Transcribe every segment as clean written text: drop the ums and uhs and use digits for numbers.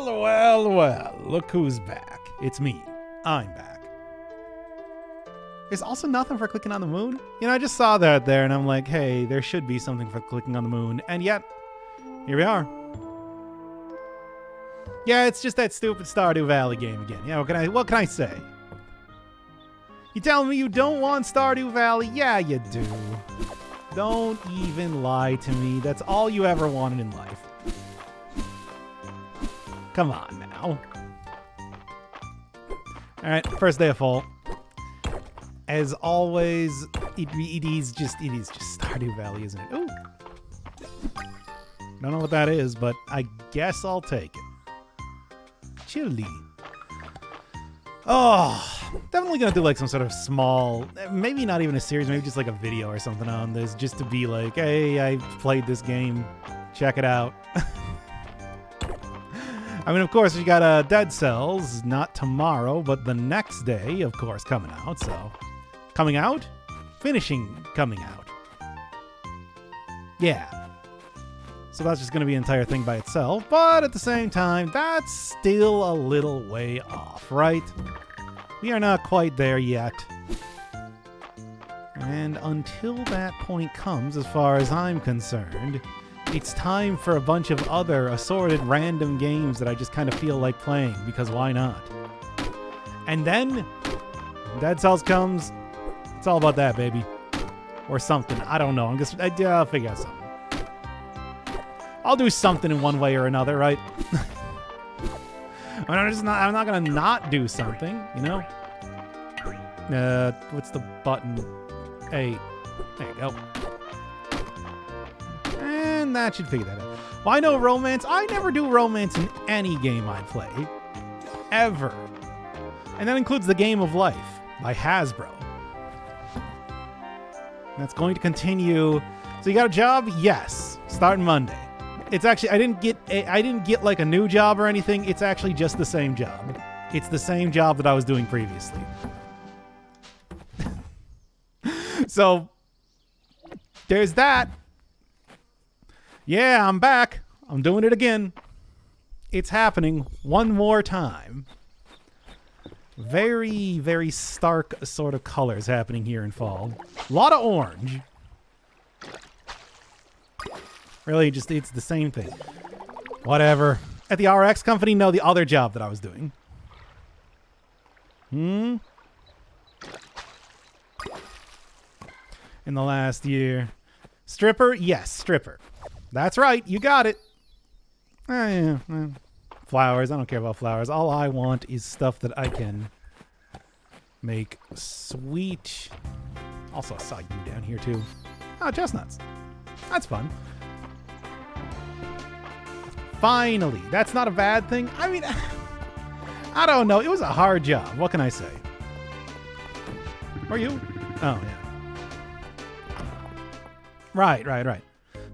Well, look who's back. It's me. I'm back. There's also nothing for clicking on the moon. You know, I just saw that there and I'm like, hey, there should be something for clicking on the moon. And yet, here we are. Yeah, it's just that stupid Stardew Valley game again. Yeah, what can I say? You telling me you don't want Stardew Valley? Yeah, you do. Don't even lie to me. That's all you ever wanted in life. Come on now. All right, first day of fall. As always, it is just Stardew Valley, isn't it? Ooh. Don't know what that is, but I guess I'll take it. Chili. Oh, definitely gonna do like some sort of small, maybe not even a series, maybe just like a video or something on this, just to be like, hey, I played this game, check it out. I mean, of course, we got Dead Cells, not tomorrow, but the next day, of course, coming out. So, coming out? Finishing coming out. Yeah. So that's just going to be an entire thing by itself, but at the same time, that's still a little way off, right? We are not quite there yet. And until that point comes, as far as I'm concerned, it's time for a bunch of other assorted random games that I just kind of feel like playing, because why not? And then, Dead Cells comes, it's all about that, baby. Or something, I don't know, I'll figure out something. I'll do something in one way or another, right? I'm not gonna not do something, you know? What's the button? A. There you go. And that should figure that out. Well, I know romance. I never do romance in any game I play. Ever. And that includes the Game of Life by Hasbro. That's going to continue. So you got a job? Yes. Starting Monday. It's actually, I didn't get like a new job or anything. It's actually just the same job. It's the same job that I was doing previously. So there's that. Yeah, I'm back. I'm doing it again. It's happening one more time. Very, very stark sort of colors happening here in fall. A lot of orange. Really, just it's the same thing. Whatever. At the RX company, no, the other job that I was doing. In the last year. Stripper? Yes, stripper. That's right, you got it. Yeah. Flowers, I don't care about flowers. All I want is stuff that I can make sweet. Also, I saw you down here too. Oh, chestnuts. That's fun. Finally, that's not a bad thing. I mean, I don't know. It was a hard job. What can I say? Are you? Oh, yeah. Right.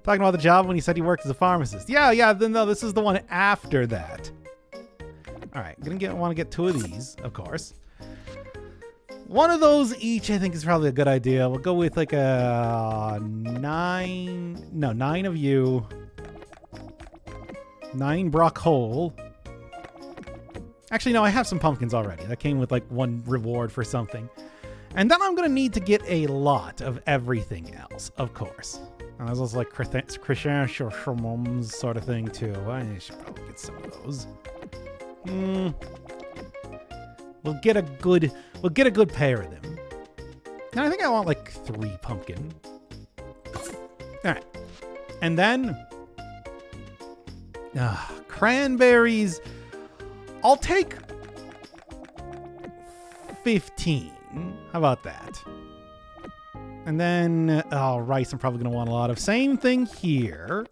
Talking about the job when he said he worked as a pharmacist. Yeah. No, this is the one after that. All right, want to get two of these, of course. One of those each, I think, is probably a good idea. We'll go with like a 9 of you. 9 Brock whole. Actually, no, I have some pumpkins already. That came with like one reward for something. And then I'm going to need to get a lot of everything else, of course. And there's also like chrysanthemums sort of thing too. I should probably get some of those. We'll get a good pair of them. And I think I want like 3 pumpkin. All right. And then cranberries. I'll take 15. How about that? And then rice I'm probably going to want a lot of. Same thing here.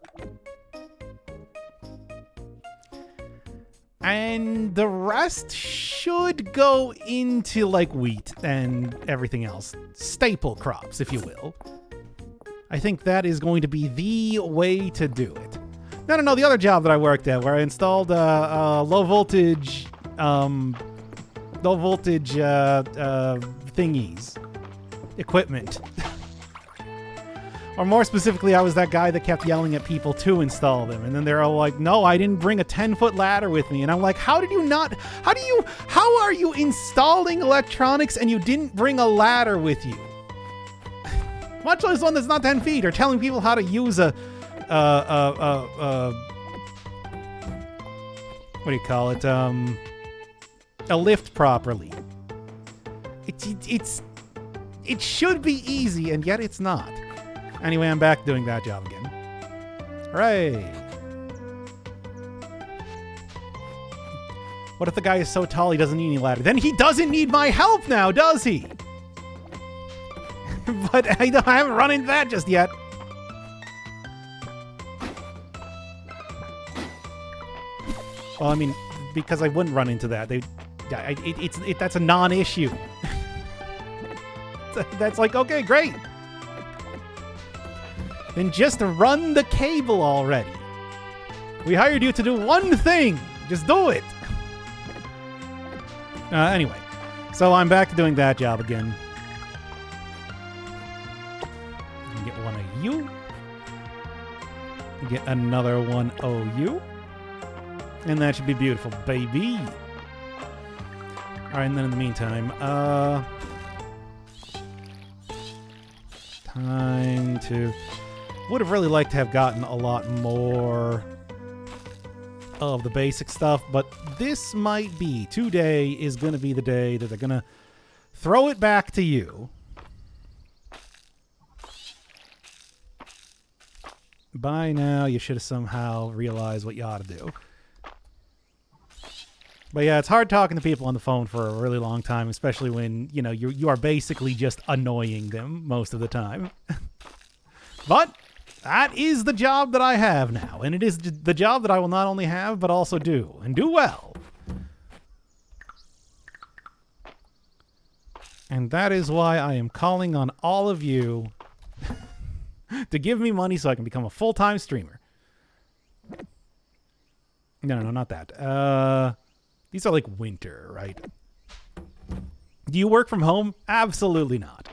And the rest should go into like wheat and everything else. Staple crops, if you will. I think that is going to be the way to do it. No, the other job that I worked at where I installed low voltage thingies. Equipment. Or more specifically, I was that guy that kept yelling at people to install them. And then they're all like, no, I didn't bring a 10-foot ladder with me. And I'm like, how are you installing electronics and you didn't bring a ladder with you? Much less one that's not 10 feet, or telling people how to use what do you call it? A lift properly. It should be easy, and yet it's not. Anyway, I'm back doing that job again. Hooray! What if the guy is so tall he doesn't need any ladder? Then he doesn't need my help now, does he? But I haven't run into that just yet. Well, I mean, because I wouldn't run into that. That's a non-issue. That's like, okay, great. Then just run the cable already. We hired you to do one thing. Just do it. Anyway, so I'm back to doing that job again. Get one of you. Get another one of you. And that should be beautiful, baby. Alright, and then in the meantime, time to... Would have really liked to have gotten a lot more of the basic stuff, but this might be, today is going to be the day that they're going to throw it back to you. By now, you should have somehow realized what you ought to do. But yeah, it's hard talking to people on the phone for a really long time, especially when, you know, you are basically just annoying them most of the time. But that is the job that I have now, and it is the job that I will not only have, but also do, and do well. And that is why I am calling on all of you to give me money so I can become a full-time streamer. No, not that. These are like winter, right? Do you work from home? Absolutely not.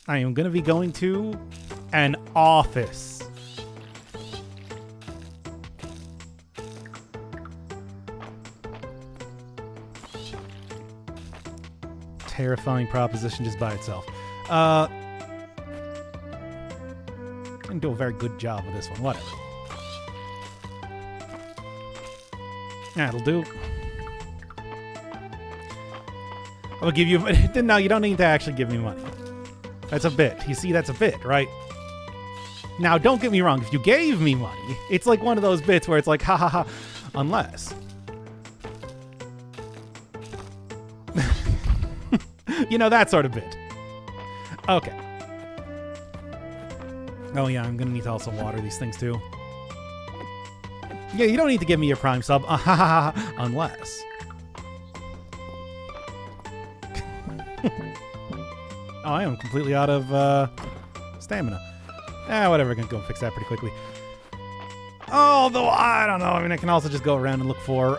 I am going to be going to an office. Terrifying proposition just by itself. I didn't do a very good job with this one. Whatever. That'll do. I'll give you... No, you don't need to actually give me money. That's a bit. You see, that's a bit, right? Now, don't get me wrong. If you gave me money, it's like one of those bits where it's like, ha ha ha, unless. You know, that sort of bit. Okay. Oh, yeah, I'm going to need to also water these things, too. Yeah, you don't need to give me your Prime sub, unless. Oh, I am completely out of stamina. Whatever, I can go and fix that pretty quickly. Although, I don't know. I mean, I can also just go around and look for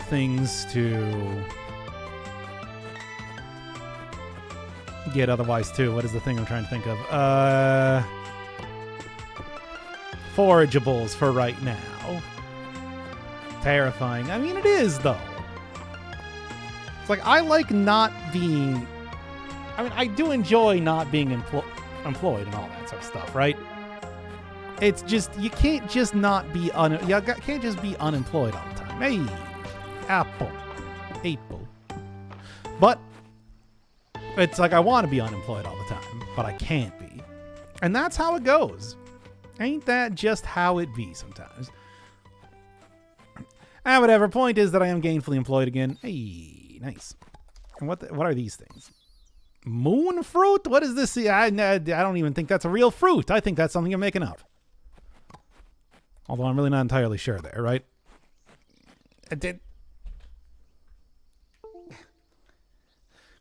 things to get otherwise, too. What is the thing I'm trying to think of? Forageables for right now. Terrifying. I mean, it is, though. It's like, I like not being... I mean, I do enjoy not being employed and all that sort of stuff, right? It's just, you can't just not be, you can't just be unemployed all the time. Hey, apple. But, it's like I want to be unemployed all the time, but I can't be. And that's how it goes. Ain't that just how it be sometimes? Whatever. Point is that I am gainfully employed again. Hey, nice. And what are these things? Moon fruit? What is this? I don't even think that's a real fruit. I think that's something you're making up. Although I'm really not entirely sure there, right?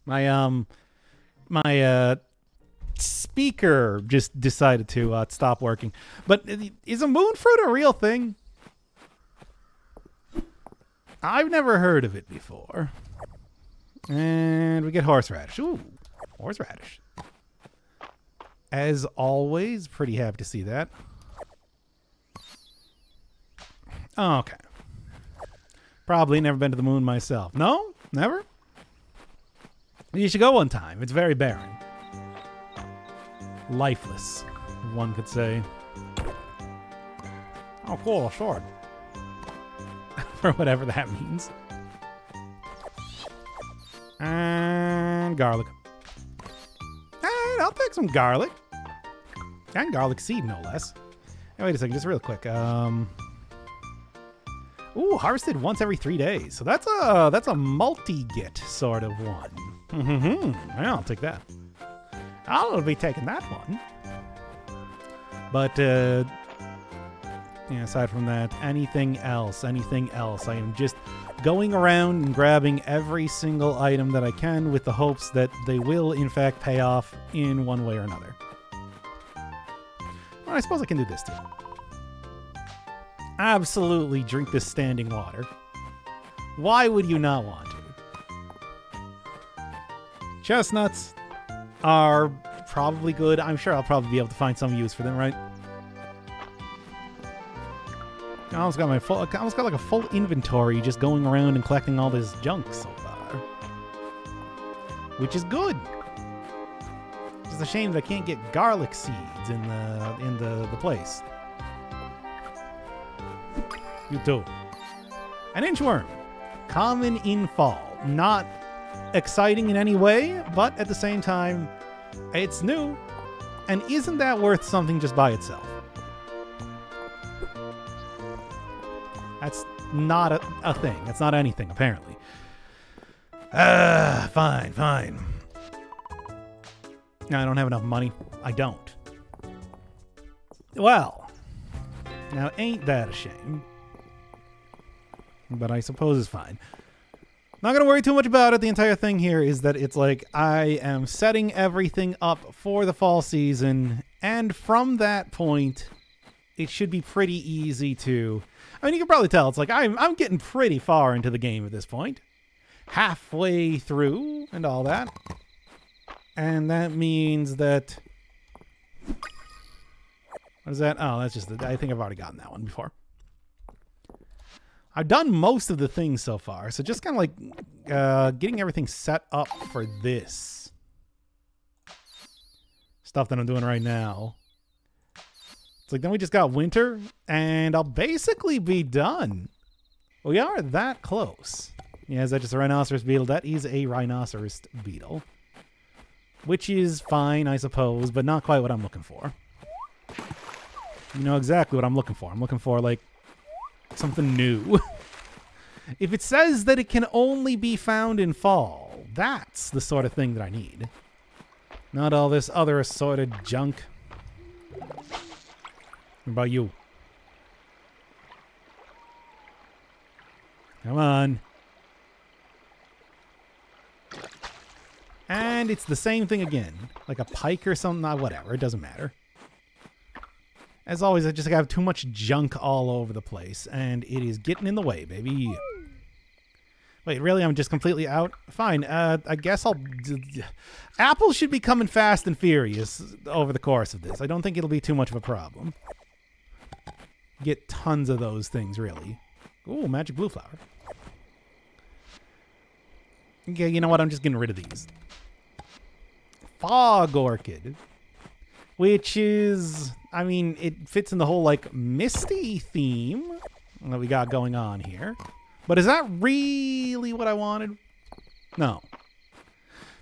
My speaker just decided to stop working. But is a moon fruit a real thing? I've never heard of it before. And we get horseradish. Ooh, horseradish. As always, pretty happy to see that. Okay. Probably never been to the moon myself. No? Never? You should go one time. It's very barren. Lifeless, one could say. Oh, cool, a sword. For whatever that means. And garlic. And I'll take some garlic. And garlic seed, no less. Hey, wait a second, just real quick. Ooh, harvested once every 3 days. So that's a multi-get sort of one. Yeah, I'll take that. I'll be taking that one. But yeah, aside from that, anything else? I am just going around and grabbing every single item that I can with the hopes that they will, in fact, pay off in one way or another. Well, I suppose I can do this too. Absolutely drink this standing water. Why would you not want to? Chestnuts are probably good. I'm sure I'll probably be able to find some use for them, right? I almost got like a full inventory just going around and collecting all this junk so far. Which is good. It's just a shame that I can't get garlic seeds in the place. You do. An inchworm. Common in fall. Not exciting in any way, but at the same time, it's new. And isn't that worth something just by itself? That's not a thing. That's not anything, apparently. Fine. I don't have enough money. I don't. Well, now ain't that a shame? But I suppose it's fine. Not gonna worry too much about it. The entire thing here is that it's like I am setting everything up for the fall season, and from that point, it should be pretty easy to... I mean, you can probably tell, it's like I'm getting pretty far into the game at this point. Halfway through and all that. And that means that... What is that? Oh, that's just... I think I've already gotten that one before. I've done most of the things so far, so just kind of like getting everything set up for this. Stuff that I'm doing right now. It's like, then we just got winter, and I'll basically be done. We are that close. Yeah, is that just a rhinoceros beetle? That is a rhinoceros beetle. Which is fine, I suppose, but not quite what I'm looking for. You know exactly what I'm looking for. I'm looking for, like, something new. If it says that it can only be found in fall, that's the sort of thing that I need. Not all this other assorted junk. What about you? Come on. And it's the same thing again. Like a pike or something. Whatever. It doesn't matter. As always, I just have too much junk all over the place. And it is getting in the way, baby. Wait, really? I'm just completely out? Fine. I guess I'll... Apple should be coming fast and furious over the course of this. I don't think it'll be too much of a problem. Get tons of those things, really. Ooh, magic blue flower. Okay, you know what? I'm just getting rid of these. Fog orchid. Which is... I mean, it fits in the whole, like, misty theme that we got going on here. But is that really what I wanted? No.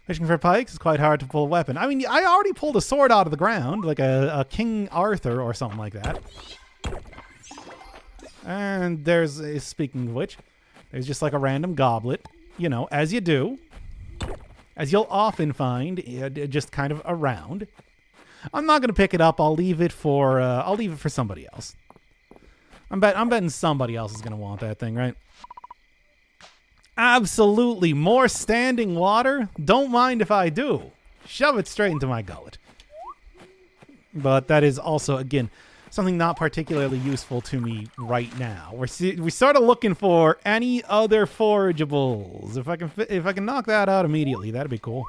Fishing for pikes is quite hard to pull a weapon. I mean, I already pulled a sword out of the ground, like a King Arthur or something like that. And there's, speaking of which, there's just like a random goblet, you know, as you do. As you'll often find, just kind of around. I'm not going to pick it up. I'll leave it for somebody else. I'm betting somebody else is going to want that thing, right? Absolutely. More standing water? Don't mind if I do. Shove it straight into my gullet. But that is also, again, something not particularly useful to me right now. We're sort of looking for any other forageables. If I can knock that out immediately, that'd be cool.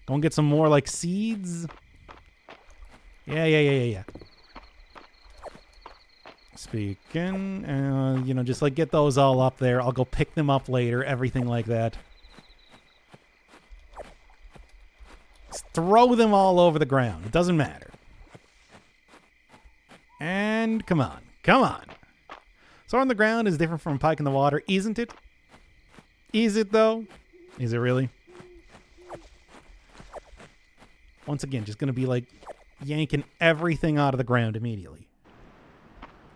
Go and get some more, like, seeds. Yeah. Speaking, you know, just like get those all up there. I'll go pick them up later, everything like that. Just throw them all over the ground. It doesn't matter. And come on. Sword on the ground is different from pike in the water, isn't it? Is it, though? Is it really? Once again, just going to be like yanking everything out of the ground immediately.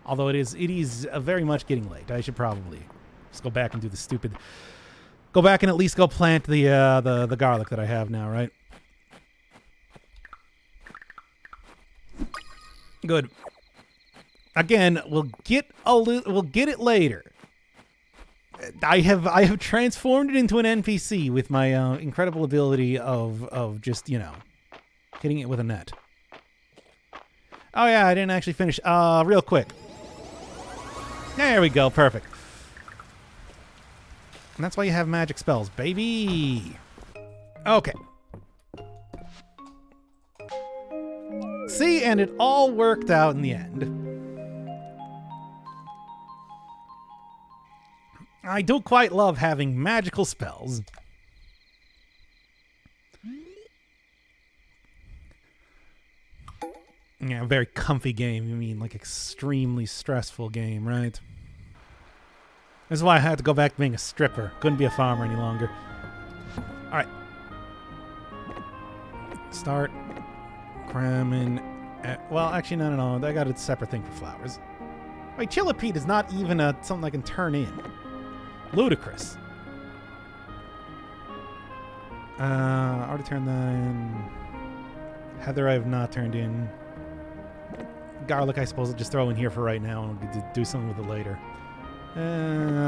Although it is very much getting late. I should probably just go back and do the stupid... Go back and at least go plant the garlic that I have now, right? Good. Again, we'll get it later. I have transformed it into an NPC with my incredible ability of just, you know, hitting it with a net. Oh yeah, I didn't actually finish. Real quick. There we go, perfect. And that's why you have magic spells, baby. Okay. See, and it all worked out in the end. I do quite love having magical spells. Yeah, very comfy game. You mean like extremely stressful game, right? This is why I had to go back to being a stripper. Couldn't be a farmer any longer. All right. Start cramming. Well, actually, no. I got a separate thing for flowers. Wait, Chillipede is not even something I can turn in. Ludicrous. I already turned that in. Heather, I have not turned in. Garlic, I suppose I'll just throw in here for right now, and we'll do something with it later.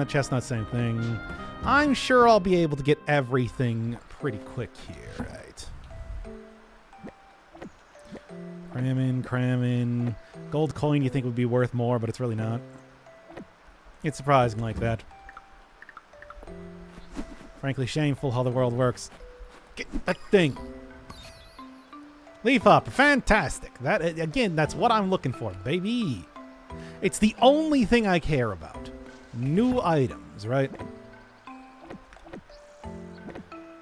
Chestnut, same thing. I'm sure I'll be able to get everything pretty quick here, right? Cramming. Gold coin you think would be worth more, but it's really not. It's surprising like that. Frankly, shameful how the world works. Get that thing. Leaf hopper, fantastic. That again, that's what I'm looking for, baby. It's the only thing I care about. New items, right?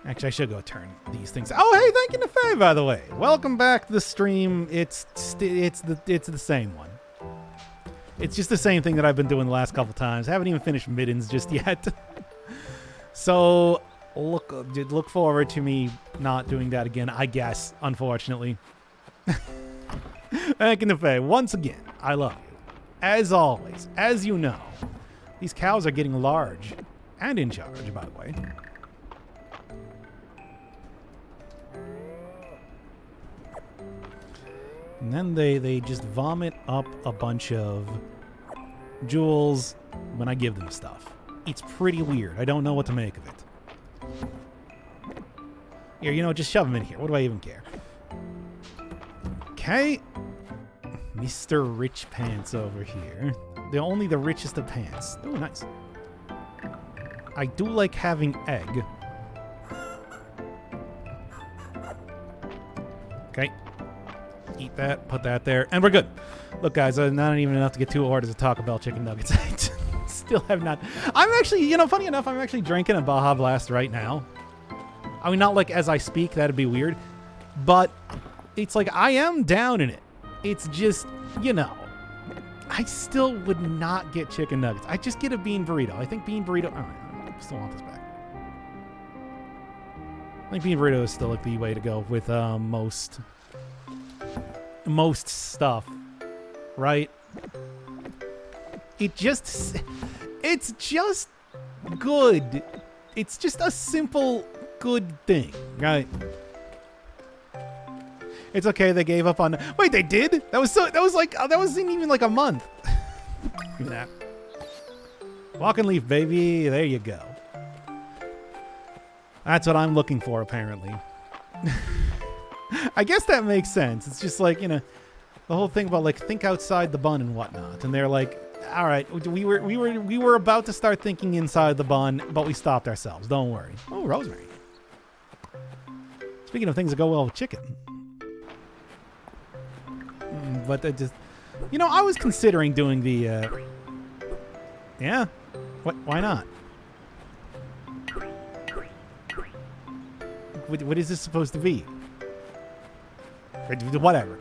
Actually, I should go turn these things. Oh, hey, thank you, Nefay, by the way. Welcome back to the stream. It's the same one. It's just the same thing that I've been doing the last couple times. Haven't even finished Middens just yet. So look forward to me not doing that again, I guess, unfortunately. Thank you, Nefay. Once again, I love you. As always, as you know, these cows are getting large and in charge, by the way. And then they just vomit up a bunch of jewels when I give them stuff. It's pretty weird. I don't know what to make of it. Here, you know, just shove them in here. What do I even care? Okay. Mr. Rich Pants over here. Only the richest of pants. Oh, nice. I do like having egg. Okay. Eat that, put that there, and we're good. Look, guys, not even enough to get 2 orders of Taco Bell chicken nuggets. I still have not. I'm actually, you know, funny enough, I'm actually drinking a Baja Blast right now. I mean, not like as I speak, that'd be weird. But it's like I am down in it. It's just, you know, I still would not get chicken nuggets. I just get a bean burrito. I think bean burrito. Oh, I still want this back. I think bean burrito is still like the way to go with most stuff, right? It's just good. It's just a simple good thing, right? It's okay. They gave up on. Wait, they did? That wasn't even like a month. Give me that. Walk and leaf, baby. There you go. That's what I'm looking for, apparently. I guess that makes sense. It's just like, you know, the whole thing about like think outside the bun and whatnot. And they're like, all right, we were about to start thinking inside the bun, but we stopped ourselves. Don't worry. Oh, rosemary. Speaking of things that go well with chicken. But I just, I was considering doing the. Yeah, why not? What is this supposed to be? Whatever.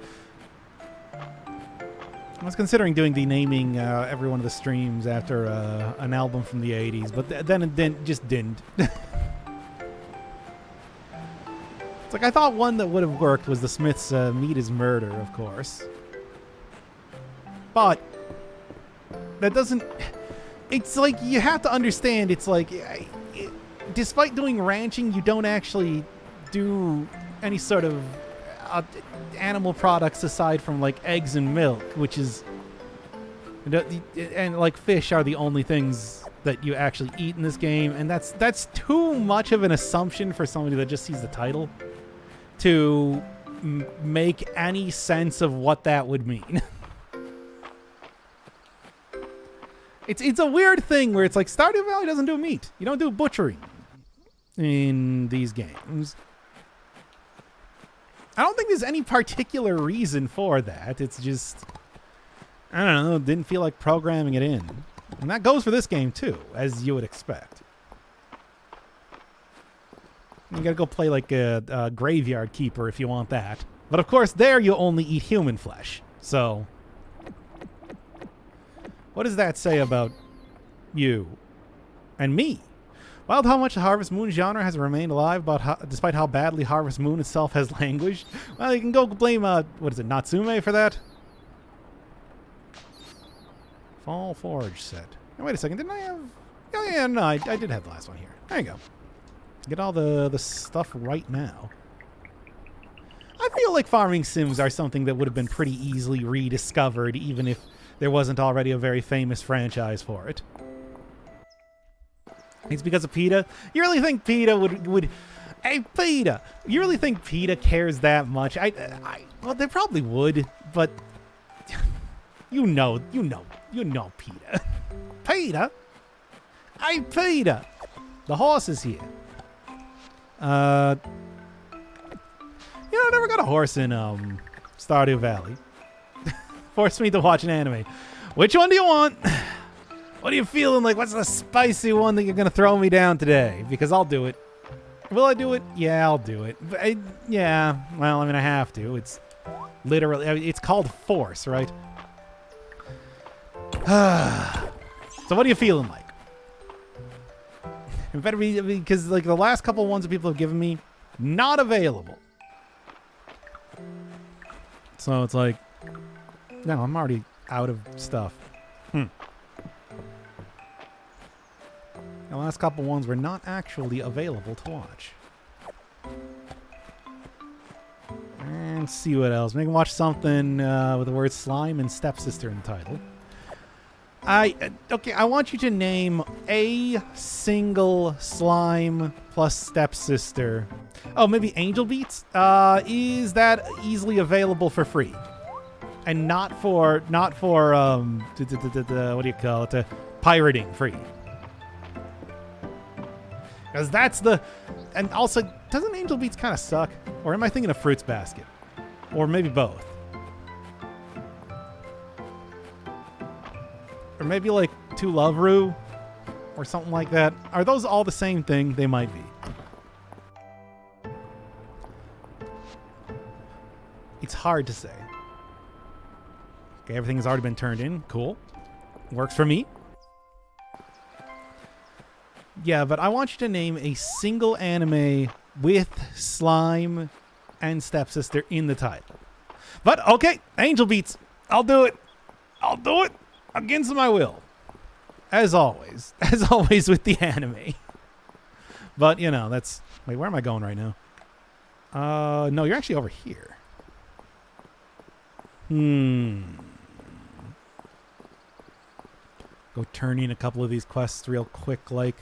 I was considering doing the naming every one of the streams after an album from the 80s, but then it just didn't. It's like I thought one that would have worked was the Smiths' Meat is Murder, of course. But that doesn't... It's like you have to understand, it's like despite doing ranching, you don't actually do any sort of animal products aside from like eggs and milk, which is, and like fish are the only things that you actually eat in this game, and that's too much of an assumption for somebody that just sees the title to make any sense of what that would mean. It's a weird thing where it's like Stardew Valley doesn't do meat. You don't do butchering in these games. I don't think there's any particular reason for that. It's just, I don't know, didn't feel like programming it in. And that goes for this game too, as you would expect. You gotta go play like a Graveyard Keeper if you want that. But of course there you only eat human flesh. So, what does that say about you and me? Wild how much the Harvest Moon genre has remained alive despite how badly Harvest Moon itself has languished. Well, you can go blame, what is it, Natsume for that? Fall Forge set. Oh, wait a second, didn't I have... Oh, yeah, no, I did have the last one here. There you go. Get all the stuff right now. I feel like farming sims are something that would have been pretty easily rediscovered, even if there wasn't already a very famous franchise for it. It's because of PETA. You really think PETA would... Hey, PETA! You really think PETA cares that much? Well, they probably would, but... You know PETA. PETA? Hey, PETA! The horse is here. I never got a horse in, Stardew Valley. Forced me to watch an anime. Which one do you want? What are you feeling like? What's the spicy one that you're going to throw me down today? Because I'll do it. Will I do it? Yeah, I'll do it. Yeah, well, I mean, I have to. It's literally... it's called Force, right? So what are you feeling like? It better be... Because, like, the last couple ones that people have given me, not available. So it's like... No, I'm already out of stuff. The last couple ones were not actually available to watch. And see what else. Maybe watch something with the word slime and stepsister in the title. Okay, I want you to name a single slime plus stepsister. Oh, maybe Angel Beats? Is that easily available for free? And not for what do you call it? Pirating free. Because that's the... And also, doesn't Angel Beats kind of suck? Or am I thinking of Fruits Basket? Or maybe both. Or maybe like To Love Ru? Or something like that. Are those all the same thing? They might be. It's hard to say. Okay, everything has already been turned in. Cool. Works for me. Yeah, but I want you to name a single anime with slime and stepsister in the title. But, okay, Angel Beats. I'll do it. I'll do it against my will. As always. As always with the anime. But, that's... Wait, where am I going right now? No, you're actually over here. Go turn in a couple of these quests real quick, like...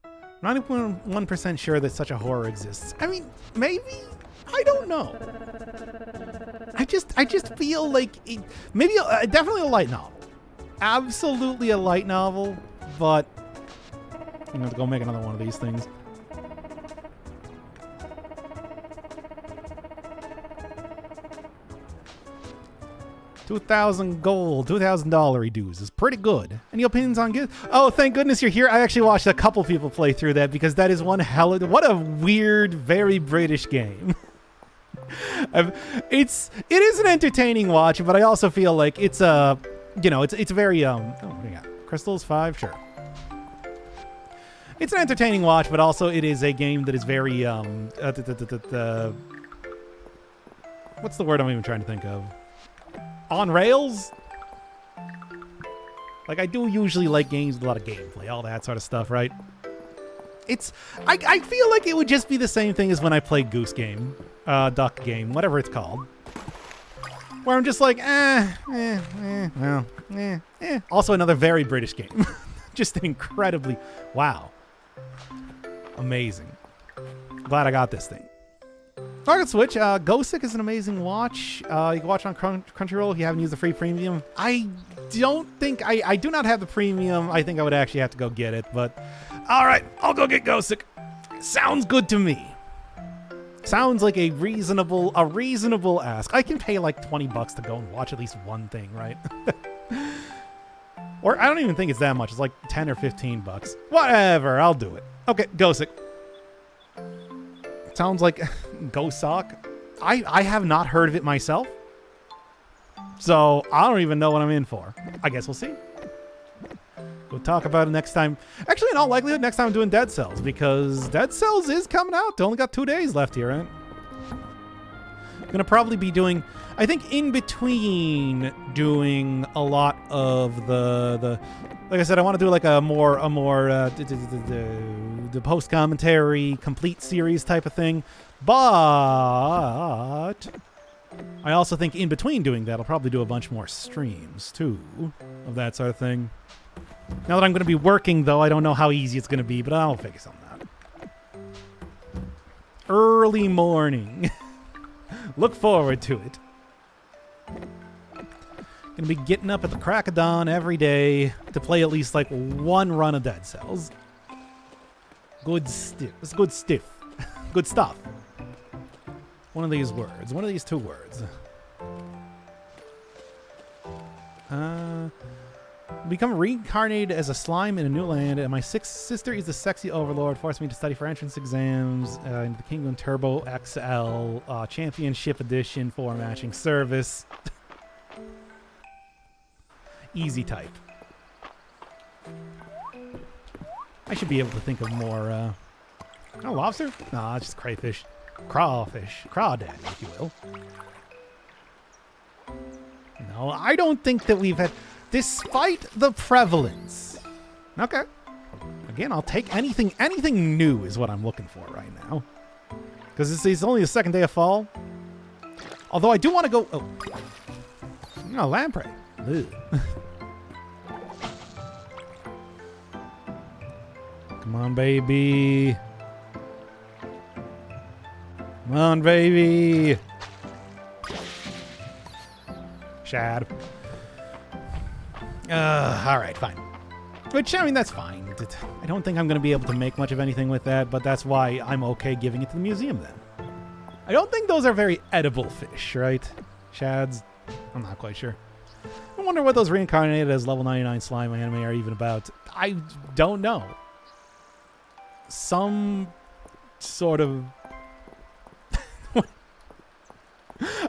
I'm not even 1% sure that such a horror exists. I mean, maybe? I don't know. I just feel like... maybe definitely a light novel. Absolutely a light novel, but... I'm going to have to go make another one of these things. 2,000 gold, $2,000 dues is pretty good. Any opinions on good? Oh, thank goodness you're here. I actually watched a couple people play through that because that is one hell of, what a weird, very British game. It is an entertaining watch, but I also feel like it's a, it's very, oh, what do you got? Crystals 5? Sure. It's an entertaining watch, but also it is a game that is very, what's the word I'm even trying to think of? On rails? Like, I do usually like games with a lot of gameplay, all that sort of stuff, right? I feel like it would just be the same thing as when I played Goose Game, Duck Game, whatever it's called. Where I'm just like, Also another very British game. Just incredibly, wow. Amazing. Glad I got this thing. Target Switch, Ghostic is an amazing watch. You can watch on Crunchyroll if you haven't used the free premium. I don't think, I do not have the premium. I think I would actually have to go get it, but all right, I'll go get Ghostic. Sounds good to me. Sounds like a reasonable ask. I can pay like $20 to go and watch at least one thing, right? Or I don't even think it's that much. It's like 10 or 15 bucks. Whatever, I'll do it. Okay, Ghostic. Sounds like Gosock. I have not heard of it myself. So I don't even know what I'm in for. I guess we'll see. We'll talk about it next time. Actually, in all likelihood, next time I'm doing Dead Cells, because Dead Cells is coming out. They only got 2 days left here, right? I'm gonna probably be doing, I think in between doing a lot of the like I said, I want to do like a more the post commentary complete series type of thing. But I also think in between doing that, I'll probably do a bunch more streams too of that sort of thing. Now that I'm going to be working, though, I don't know how easy it's going to be, but I'll figure something out. Early morning. Look forward to it. Gonna be getting up at the crack of dawn every day to play at least like one run of Dead Cells. Good stiff. It's good stiff. Good stuff. One of these words. One of these 2 words. Become reincarnated as a slime in a new land, and my sister is the sexy overlord, forced me to study for entrance exams in the Kingdom Turbo XL Championship Edition for matching service. Easy type. I should be able to think of more, oh, lobster? Nah, it's just crayfish. Crawfish. Crawdad, if you will. No, I don't think that we've had, despite the prevalence. Okay. Again, I'll take anything new is what I'm looking for right now. Because it's only the 2nd day of fall. Although I do want to go, oh. No, lamprey. Ugh. Come on, baby. Come on, baby. Shad. All right, fine. Which, I mean, that's fine. I don't think I'm going to be able to make much of anything with that, but that's why I'm okay giving it to the museum then. I don't think those are very edible fish, right? Shads? I'm not quite sure. I wonder what those reincarnated as level 99 slime anime are even about. I don't know. Some sort of...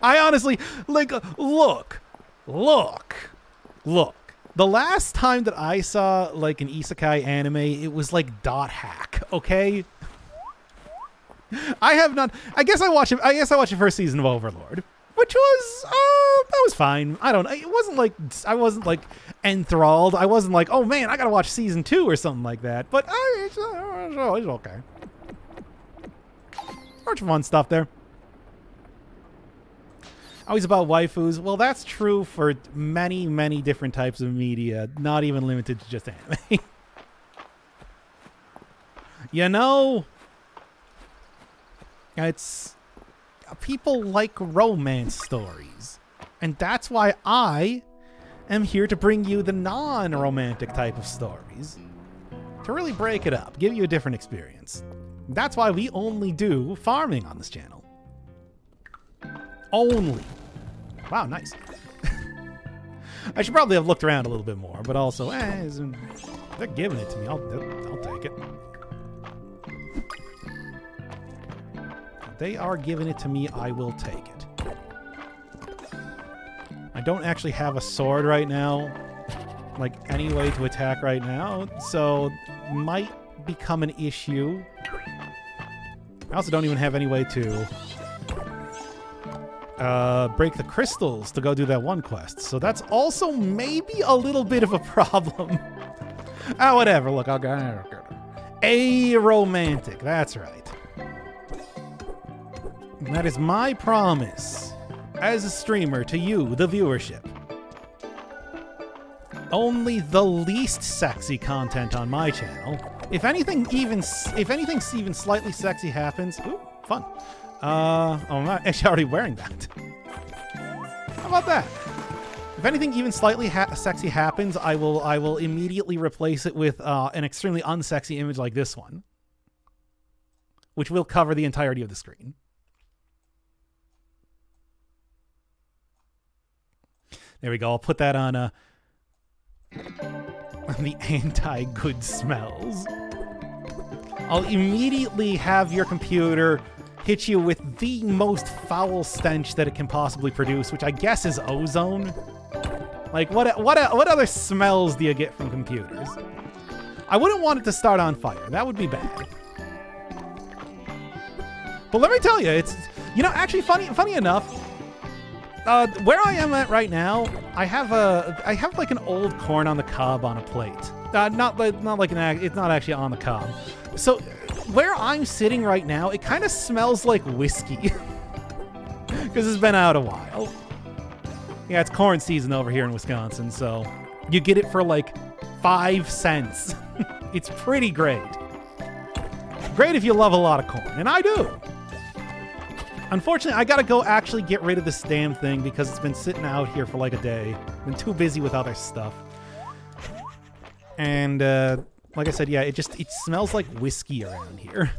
I honestly, like, look. The last time that I saw, like, an isekai anime, it was like Dot Hack, okay? I have not... I guess I watched the first season of Overlord, which was... that was fine. It wasn't like... I wasn't, like, enthralled. I wasn't like, oh, man, I gotta watch season 2 or something like that. But it's okay. Bunch of fun stuff there. Always about waifus. Well, that's true for many, many different types of media, not even limited to just anime. You know, it's... people like romance stories. And that's why I am here to bring you the non-romantic type of stories. To really break it up, give you a different experience. That's why we only do farming on this channel. Only. Wow, nice. I should probably have looked around a little bit more, but also, they're giving it to me. I'll take it. They are giving it to me. I will take it. I don't actually have a sword right now, like any way to attack right now, so might become an issue. I also don't even have any way to break the crystals to go do that one quest, so that's also maybe a little bit of a problem. Whatever. Look, I'll go. A romantic. That's right. And that is my promise as a streamer to you, the viewership. Only the least sexy content on my channel. If anything even slightly sexy happens, ooh, fun. I'm not actually already wearing that. How about that? If anything even slightly sexy happens, I will immediately replace it with an extremely unsexy image like this one, which will cover the entirety of the screen. There we go. I'll put that on the anti-good smells. I'll immediately have your computer hit you with the most foul stench that it can possibly produce, which I guess is ozone. Like, what other smells do you get from computers? I wouldn't want it to start on fire. That would be bad. But let me tell you, it's, you know, actually funny enough, where I am at right now, I have like an old corn on the cob on a plate. Not like it's not actually on the cob. So where I'm sitting right now, it kind of smells like whiskey because it's been out a while. Yeah, it's corn season over here in Wisconsin, so you get it for like 5 cents. It's pretty great. Great if you love a lot of corn, and I do. Unfortunately, I gotta go actually get rid of this damn thing because it's been sitting out here for like a day. Been too busy with other stuff. And like I said, yeah, it smells like whiskey around here.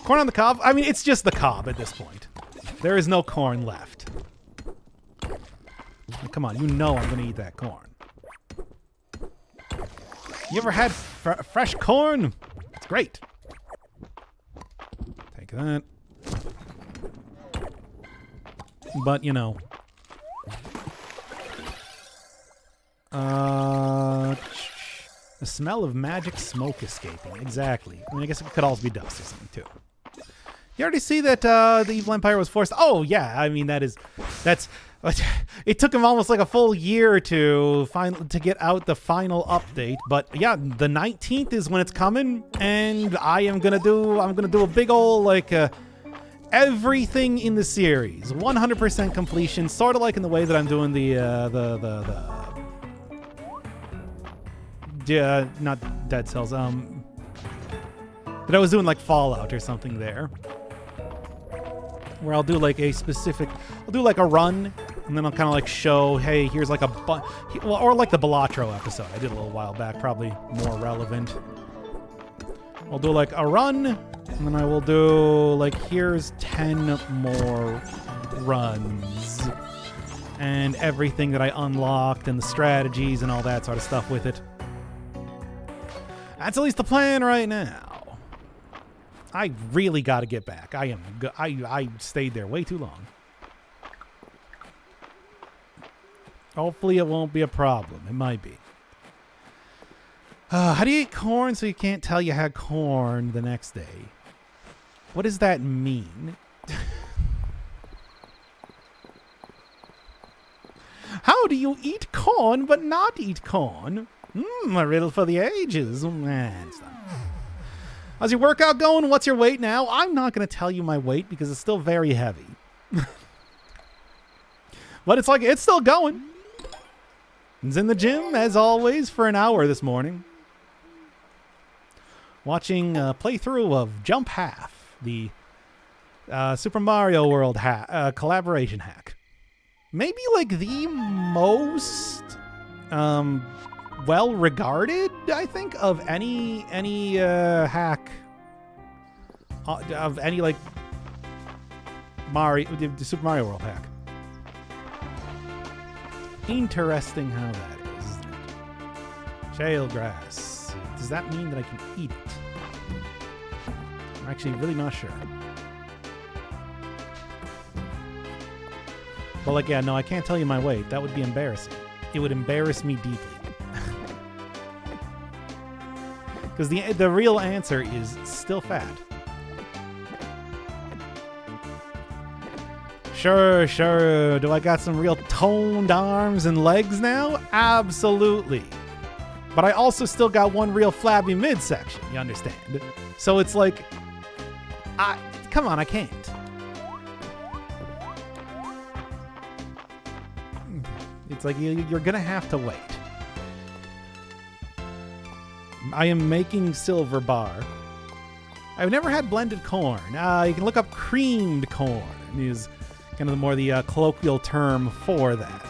Corn on the cob? I mean, it's just the cob at this point. There is no corn left. Come on, you know I'm gonna eat that corn. You ever had fresh corn? It's great. Take that. But, you know. The smell of magic smoke escaping. Exactly. I mean, I guess it could also be dust or something, too. You already see that the Evil Empire was forced. Oh, yeah. I mean, that's. It took him almost like a full year to get out the final update. But yeah, the 19th is when it's coming, and I'm gonna do a big ol' like everything in the series, 100% completion, sort of like in the way that I'm doing not Dead Cells, that I was doing like Fallout or something there, where I'll do like a run, and then I'll kind of like show, hey, here's like or like the Balatro episode I did a little while back, probably more relevant. I'll do like a run, and then I will do like, here's 10 more runs, and everything that I unlocked, and the strategies, and all that sort of stuff with it. That's at least the plan right now. I really got to get back. I stayed there way too long. Hopefully it won't be a problem. It might be. How do you eat corn so you can't tell you had corn the next day? What does that mean? How do you eat corn but not eat corn? A riddle for the ages. Man, how's your workout going? What's your weight now? I'm not going to tell you my weight because it's still very heavy. But it's still going. It's in the gym, as always, for an hour this morning. Watching a playthrough of Jump Half, the Super Mario World collaboration hack. Maybe like the most well-regarded, I think, of any hack of any like Super Mario World hack. Interesting how that is, isn't it? Shale grass. Does that mean that I can eat it? I'm actually really not sure. Well, like, yeah, no, I can't tell you my weight. That would be embarrassing. It would embarrass me deeply. Because the real answer is still fat. Sure. Do I got some real toned arms and legs now? Absolutely. But I also still got one real flabby midsection, you understand? So it's like, come on, I can't. It's like you're gonna have to wait. I am making silver bar. I've never had blended corn. You can look up creamed corn. Is kind of the colloquial term for that.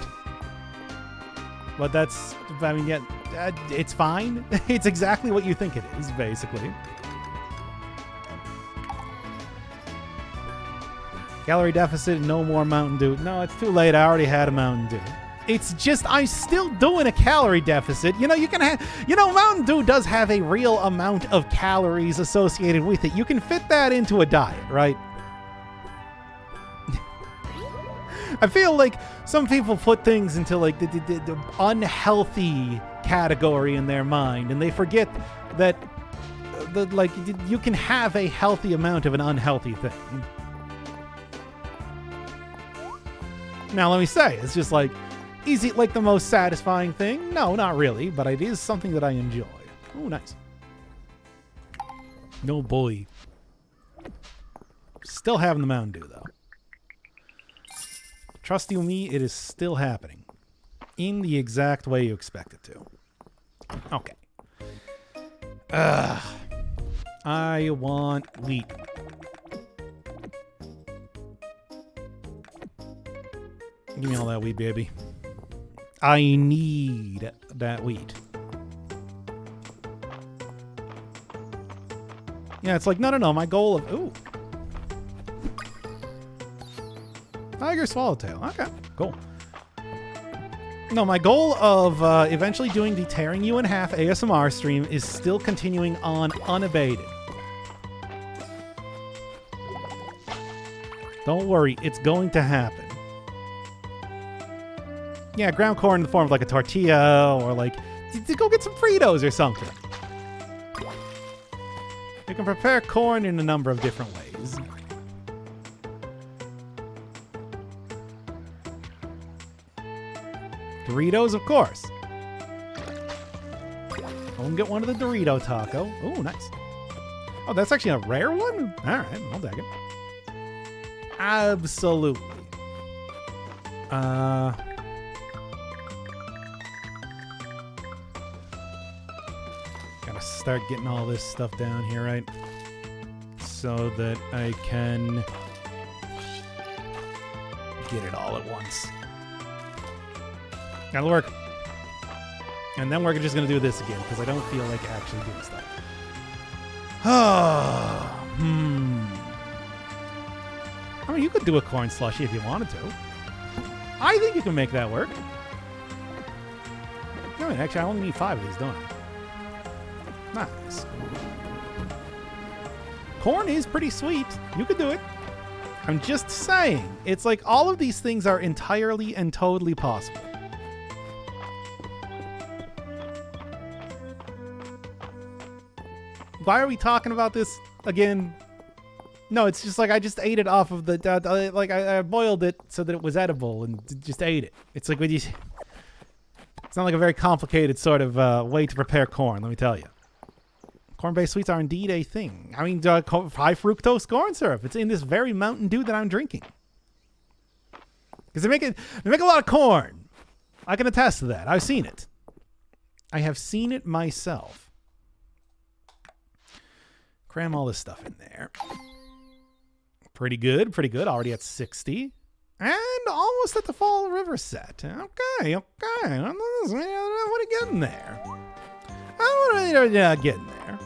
But that's, I mean, yeah, it's fine. It's exactly what you think it is, basically. Calorie deficit, no more Mountain Dew. No, it's too late. I already had a Mountain Dew. It's just, I'm still doing a calorie deficit. You know, you can have, Mountain Dew does have a real amount of calories associated with it. You can fit that into a diet, right? I feel like some people put things into like the unhealthy category in their mind, and they forget that you can have a healthy amount of an unhealthy thing. Now, let me say, it's just like, is it like the most satisfying thing? No, not really, but it is something that I enjoy. Oh, nice. No boy. Still having the Mountain Dew, though. Trust you me, it is still happening. In the exact way you expect it to. Okay. I want wheat. Give me all that wheat, baby. I need that wheat. Yeah, it's like, no. My goal of... Ooh. Tiger Swallowtail. Okay, cool. No, my goal of eventually doing the Tearing You in Half ASMR stream is still continuing on unabated. Don't worry, it's going to happen. Yeah, ground corn in the form of like a tortilla or like, go get some Fritos or something. You can prepare corn in a number of different ways. Doritos, of course. Go and get one of the Dorito taco. Oh, nice. Oh, that's actually a rare one? All right, I'll take it. Absolutely. Gotta start getting all this stuff down here, right? So that I can get it all at once. Gotta work. And then we're just gonna do this again, because I don't feel like actually doing stuff. I mean, you could do a corn slushie if you wanted to. I think you can make that work. I mean, actually, I only need 5 of these, don't I? Nice. Corn is pretty sweet. You could do it. I'm just saying. It's like all of these things are entirely and totally possible. Why are we talking about this again? No, it's just like I just ate it off of the... like I boiled it so that it was edible and just ate it. It's like when you... It's not like a very complicated sort of way to prepare corn, let me tell you. Corn-based sweets are indeed a thing. I mean, high fructose corn syrup. It's in this very Mountain Dew that I'm drinking. Because they make a lot of corn. I can attest to that. I've seen it. I have seen it myself. Cram all this stuff in there. Pretty good. Already at 60. And almost at the Fall River set. Okay. I want to get in there. Get in there.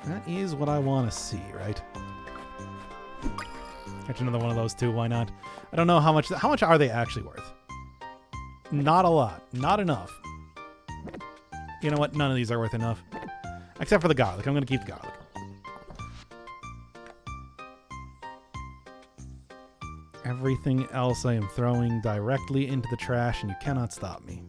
That is what I want to see, right? Catch another one of those too. Why not? I don't know how much are they actually worth? Not a lot. Not enough. You know what? None of these are worth enough. Except for the garlic. I'm going to keep the garlic. Everything else I am throwing directly into the trash, and you cannot stop me.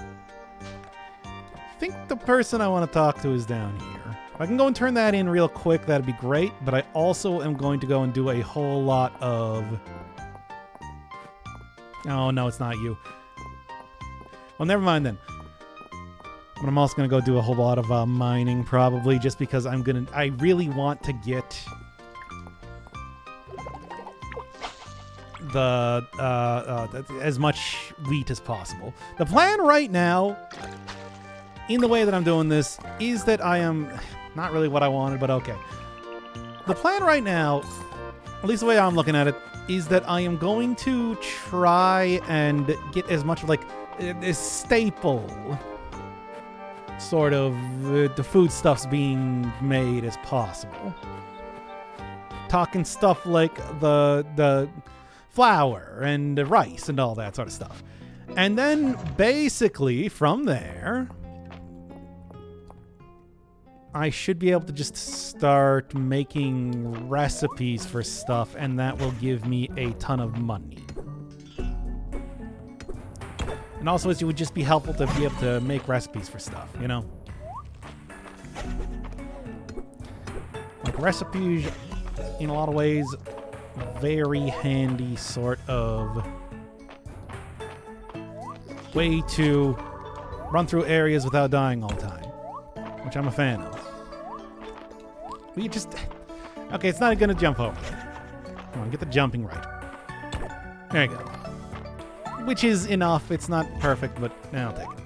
I think the person I want to talk to is down here. If I can go and turn that in real quick, that'd be great, but I also am going to go and do a whole lot of... Oh, no, it's not you. Well, never mind then. But I'm also going to go do a whole lot of mining, probably, just because I really want to get... as much wheat as possible. The plan right now, in the way that I'm doing this, is that I am not really what I wanted, but okay. The plan right now, at least the way I'm looking at it, is that I am going to try and get as much of like a staple sort of the foodstuffs being made as possible. Talking stuff like the flour and rice and all that sort of stuff. And then basically from there, I should be able to just start making recipes for stuff, and that will give me a ton of money. And also, it would just be helpful to be able to make recipes for stuff, you know? Like recipes, in a lot of ways, very handy sort of way to run through areas without dying all the time, which I'm a fan of. But you just... Okay, it's not going to jump over there. Come on, get the jumping right. There you go. Which is enough. It's not perfect, but I'll take it.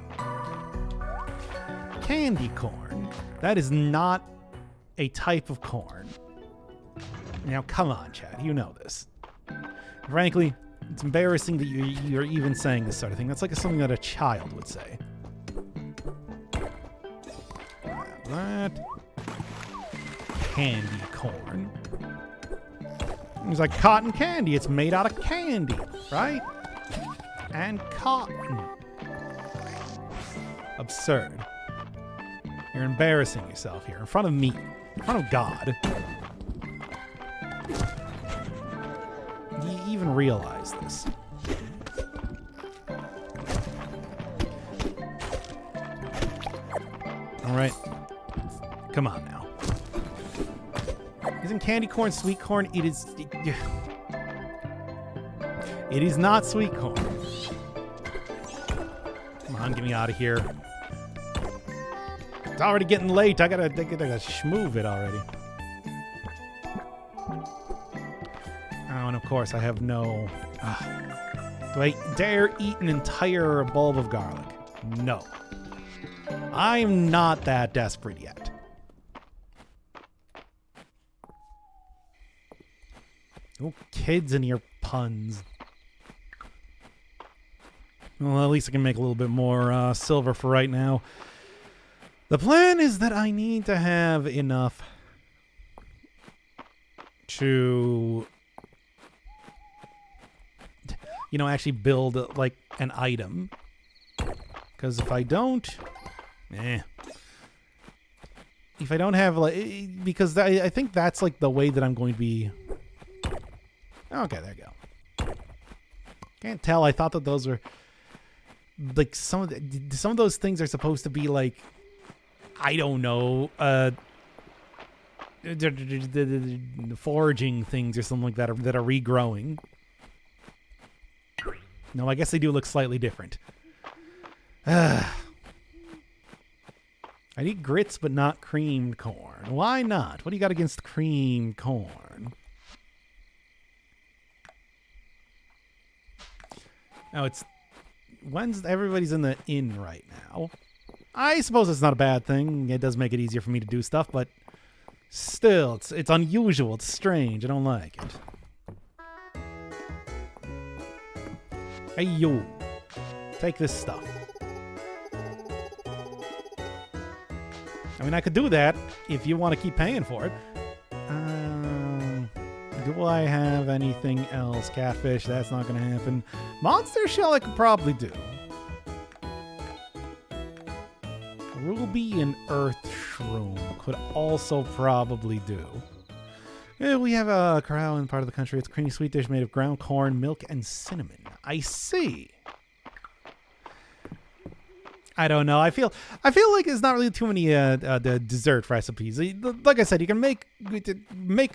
Candy corn. That is not a type of corn. Now, come on, Chad. You know this. Frankly, it's embarrassing that you're even saying this sort of thing. That's like something that a child would say. That. Candy corn. It's like cotton candy. It's made out of candy, right? And cotton. Absurd. You're embarrassing yourself here in front of me, in front of God. Do you even realize this? All right. Come on now. Isn't candy corn sweet corn? It is... It is not sweet corn. Come on, get me out of here. It's already getting late. I gotta schmoove it already. Oh, and of course I have no... do I dare eat an entire bulb of garlic? No. I'm not that desperate yet. Oh, kids and your puns. Well, at least I can make a little bit more silver for right now. The plan is that I need to have enough to, you know, actually build like an item. Because if I don't, if I don't have like, because I think that's like the way that I'm going to be. Okay, there you go. Can't tell. I thought that those were like some of those things are supposed to be like, I don't know, foraging things or something like that that are regrowing. No, I guess they do look slightly different. I eat grits, but not creamed corn. Why not? What do you got against creamed corn? Oh, it's everybody's in the inn right now. I suppose it's not a bad thing. It does make it easier for me to do stuff, but still, it's unusual. It's strange. I don't like it. Hey, you. Take this stuff. I mean, I could do that if you want to keep paying for it. Do I have anything else? Catfish, that's not going to happen. Monster shell I could probably do. Ruby and earth shroom could also probably do. Yeah, we have a corral in part of the country. It's a creamy sweet dish made of ground corn, milk, and cinnamon. I see. I don't know. I feel like there's not really too many the dessert recipes. Like I said, you can make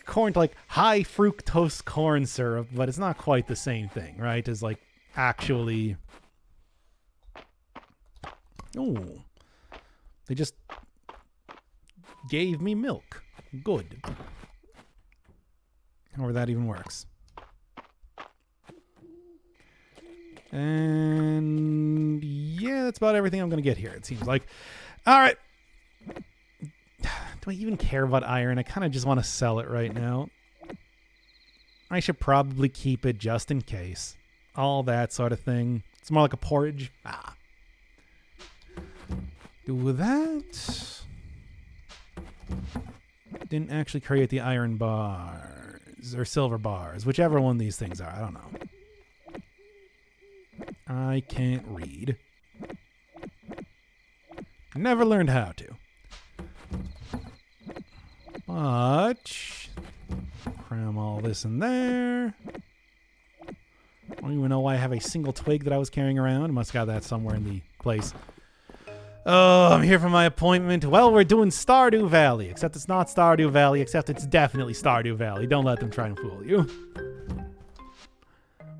corn to like high fructose corn syrup, but it's not quite the same thing, right? As like actually. Oh, they just gave me milk. Good. However that even works. And yeah, that's about everything I'm going to get here, it seems like. All right. Do I even care about iron? I kind of just want to sell it right now. I should probably keep it just in case. All that sort of thing. It's more like a porridge. Do that. Didn't actually create the iron bars or silver bars. Whichever one these things are. I don't know. I can't read. Never learned how to. But cram all this in there. I don't even know why I have a single twig that I was carrying around. I must have got that somewhere in the place. Oh, I'm here for my appointment. Well, we're doing Stardew Valley, except it's not Stardew Valley, except it's definitely Stardew Valley. Don't let them try and fool you.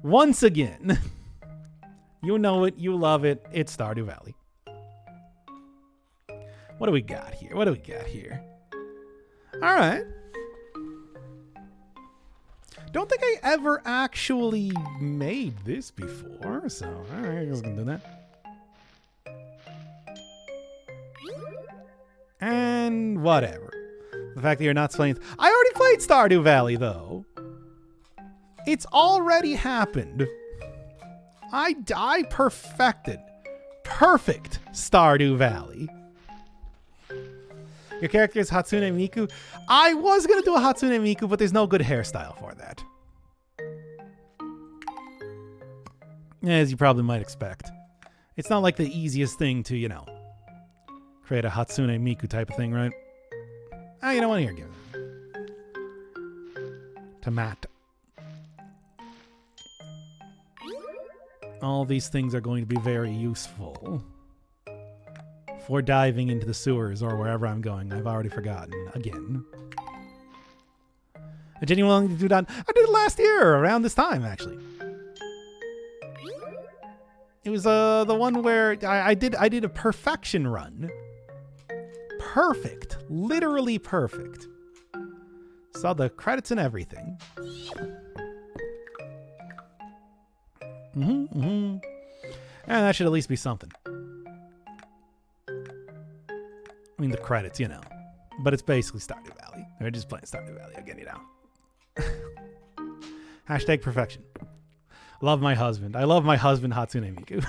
Once again. You know it. You love it. It's Stardew Valley. What do we got here? What do we got here? All right. Don't think I ever actually made this before, so all right, I guess I can do that. And whatever. The fact that you're not playing... I already played Stardew Valley, though. It's already happened. I perfected. Perfect Stardew Valley. Your character is Hatsune Miku. I was going to do a Hatsune Miku, but there's no good hairstyle for that. As you probably might expect. It's not like the easiest thing to, you know, create a Hatsune Miku type of thing, right? You know what? Here, give it. Tomato. All these things are going to be very useful for diving into the sewers or wherever I'm going. I've already forgotten again. I genuinely wanted to do that. I did it last year around this time, actually. It was the one where I did a perfection run. Perfect, literally perfect. Saw the credits and everything. And that should at least be something. I mean, the credits, you know. But it's basically Stardew Valley. They're just playing Stardew Valley again, you know. Hashtag perfection. Love my husband. I love my husband, Hatsune Miku.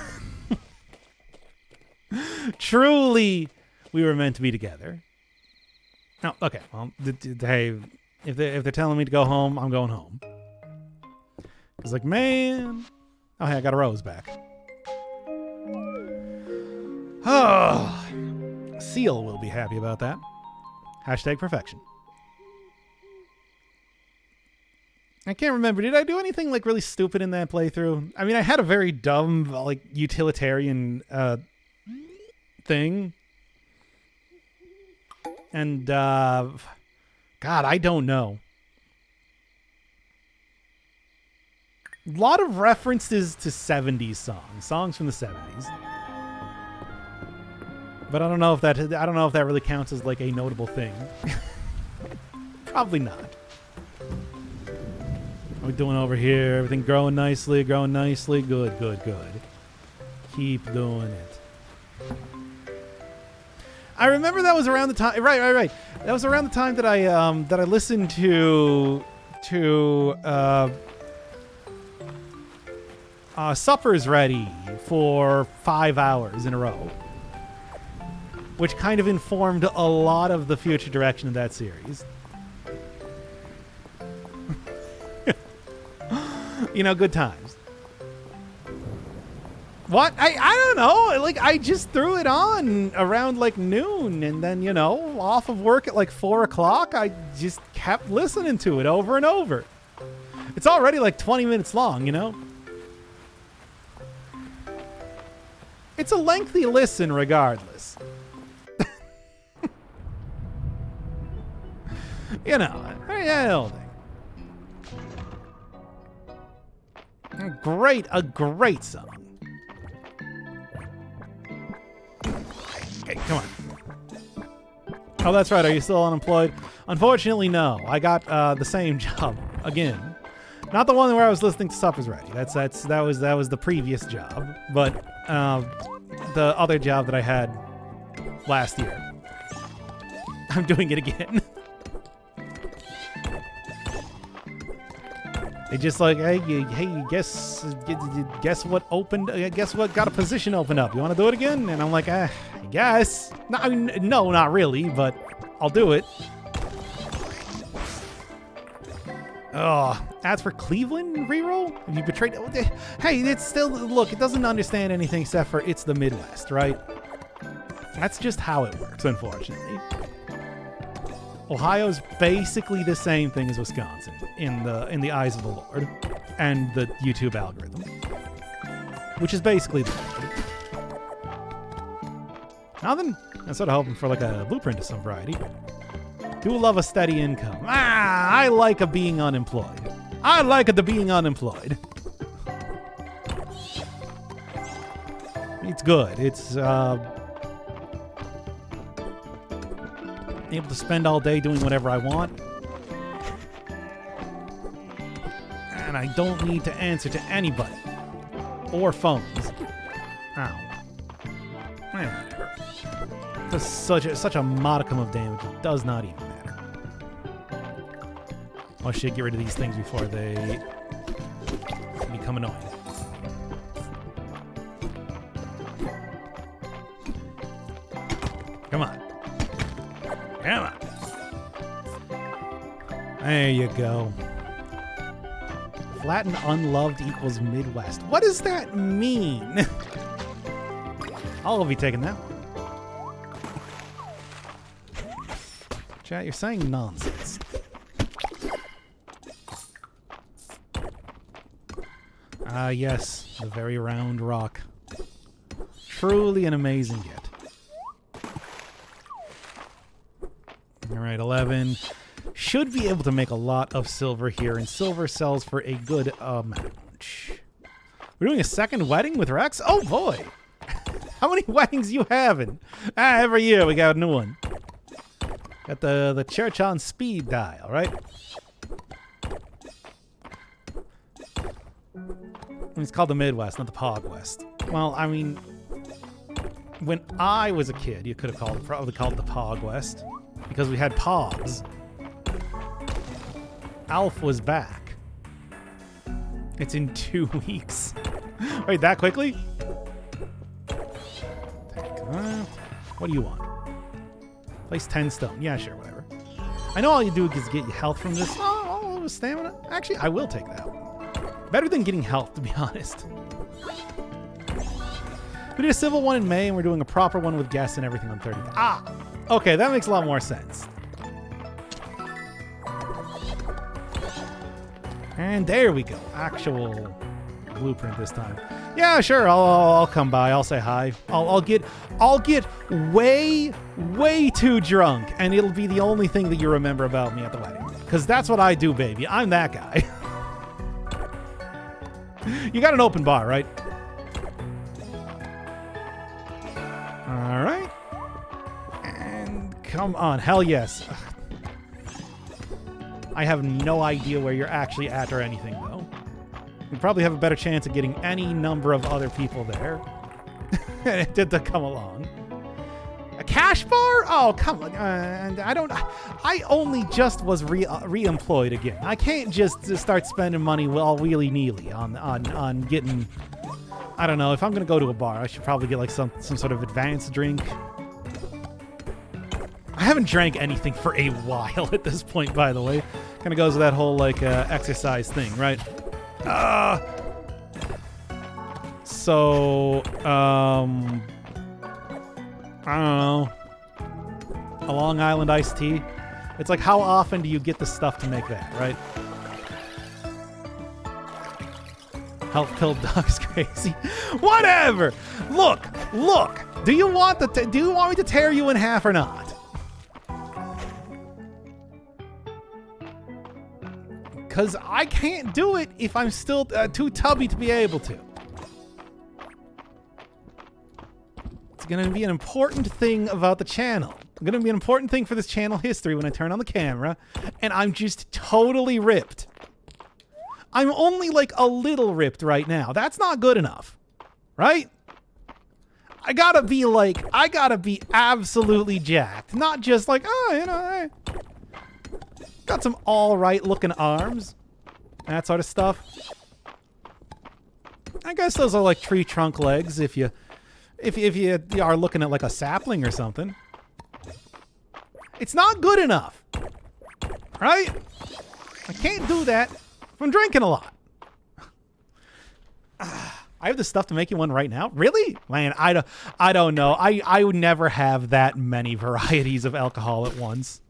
Truly, we were meant to be together. Oh, okay. Well, hey, if they're telling me to go home, I'm going home. It's like, man... Oh, hey, I got a rose back. Oh, Seal will be happy about that. Hashtag perfection. I can't remember. Did I do anything like really stupid in that playthrough? I mean, I had a very dumb, like, utilitarian thing. And, God, I don't know. A lot of references to 70s songs from the 70s. But I don't know if that really counts as like a notable thing. Probably not. What are we doing over here? Everything growing nicely. Good. Keep doing it. I remember that was around the time. Right. That was around the time that I listened to Supper's Ready for 5 hours in a row, which kind of informed a lot of the future direction of that series. Good times. What? I don't know. Like, I just threw it on around like noon, and then, off of work at like 4 o'clock, I just kept listening to it over and over. It's already like 20 minutes long, It's a lengthy listen regardless. A great song. Hey, come on. Oh, that's right. Are you still unemployed? Unfortunately, no. I got the same job again. Not the one where I was listening to Supper's Ready. That was the previous job, but the other job that I had last year. I'm doing it again. They just like, hey, guess what opened? Guess what got a position open up? You want to do it again? And I'm like, I guess. No, I mean, no, not really, but I'll do it. Oh, as for Cleveland reroll, have you betrayed? Hey, it's still, look, it doesn't understand anything except for it's the Midwest, right? That's just how it works, unfortunately. Ohio's basically the same thing as Wisconsin in the eyes of the Lord and the YouTube algorithm, which is basically the Lord. Now then, I'm sort of hoping for like a blueprint of some variety. Do love a steady income. I like a being unemployed. I like the being unemployed. It's good. It's able to spend all day doing whatever I want. And I don't need to answer to anybody. Or phones. Ow. Man. That's such a modicum of damage. It does not even matter. I should get rid of these things before they become annoying. Come on. Come on. There you go. Flat and unloved equals Midwest. What does that mean? I'll be taking that one. Chat, you're saying nonsense. Ah, yes. The very round rock. Truly an amazing get. Alright, 11. Should be able to make a lot of silver here, and silver sells for a good amount. We're doing a second wedding with Rex? Oh boy! How many weddings you having? Every year we got a new one. Got the church on speed dial, right? It's called the Midwest, not the Pog West. Well, I mean, when I was a kid, you could have probably called it the Pog West. Because we had Pogs. Alf was back. It's in 2 weeks. Wait, that quickly? What do you want? Place 10 stone. Yeah, sure, whatever. I know all you do is get you health from this. Oh, stamina. Actually, I will take that one. Better than getting health, to be honest. We did a civil one in May, and we're doing a proper one with guests and everything on 30th. Ah! Okay, that makes a lot more sense. And there we go. Actual blueprint this time. Yeah, sure. I'll come by. I'll say hi. I'll get way too drunk, and it'll be the only thing that you remember about me at the wedding. Because that's what I do, baby. I'm that guy. You got an open bar, right? All right. And come on. Hell yes. I have no idea where you're actually at or anything, though. You probably have a better chance of getting any number of other people there to come along. A cash bar? Oh, come on. I only just was re-employed again. I can't just start spending money all willy-nilly on getting... I don't know. If I'm going to go to a bar, I should probably get like some sort of advanced drink. I haven't drank anything for a while at this point, by the way. Kind of goes with that whole like exercise thing, right? So, I don't know. A Long Island iced tea. It's like, how often do you get the stuff to make that, right? Health pill dog's crazy. Whatever. Look. Do you want me to tear you in half or not? Because I can't do it if I'm still too tubby to be able to. It's going to be an important thing about the channel. It's going to be an important thing for this channel history when I turn on the camera, and I'm just totally ripped. I'm only like a little ripped right now. That's not good enough, right? I gotta be absolutely jacked. Not just like, oh, you know, hey. Got some all right looking arms. That sort of stuff. I guess those are like tree trunk legs if you are looking at like a sapling or something. It's not good enough. Right? I can't do that if I'm drinking a lot. I have the stuff to make you one right now? Really? Man, I don't know. I would never have that many varieties of alcohol at once.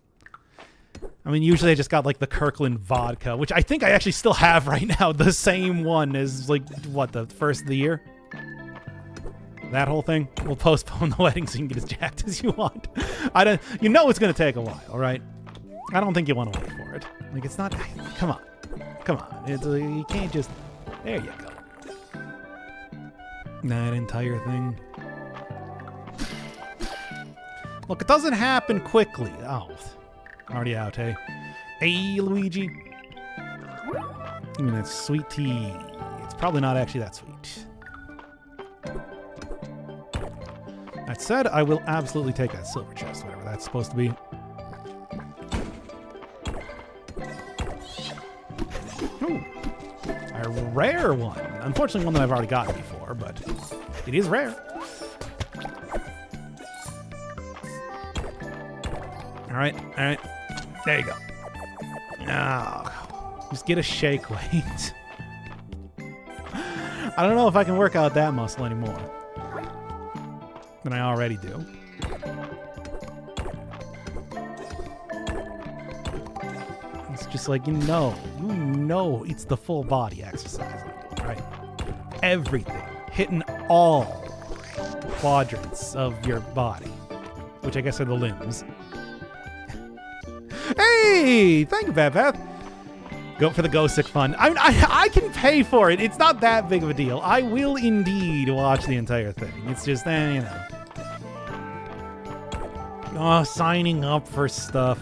I mean, usually I just got like the Kirkland vodka, which I think I actually still have right now. The same one as like, what, the first of the year? That whole thing? We'll postpone the wedding so you can get as jacked as you want. You know it's going to take a while, right? I don't think you want to wait for it. Like, it's not, come on. You can't just, there you go. That entire thing. Look, it doesn't happen quickly. Oh, already out, hey? Hey, Luigi. I mean, that's sweet tea. It's probably not actually that sweet. That said, I will absolutely take that silver chest, whatever that's supposed to be. Ooh, a rare one. Unfortunately, one that I've already gotten before, but it is rare. All right. There you go. Oh, just get a shake weight. I don't know if I can work out that muscle anymore than I already do. It's just like, you know it's the full body exercise, right? Everything, hitting all quadrants of your body, which I guess are the limbs. Hey, thank you, Bad. Go for the Gosick fund. I can pay for it. It's not that big of a deal. I will indeed watch the entire thing. It's just, you know. Oh, signing up for stuff.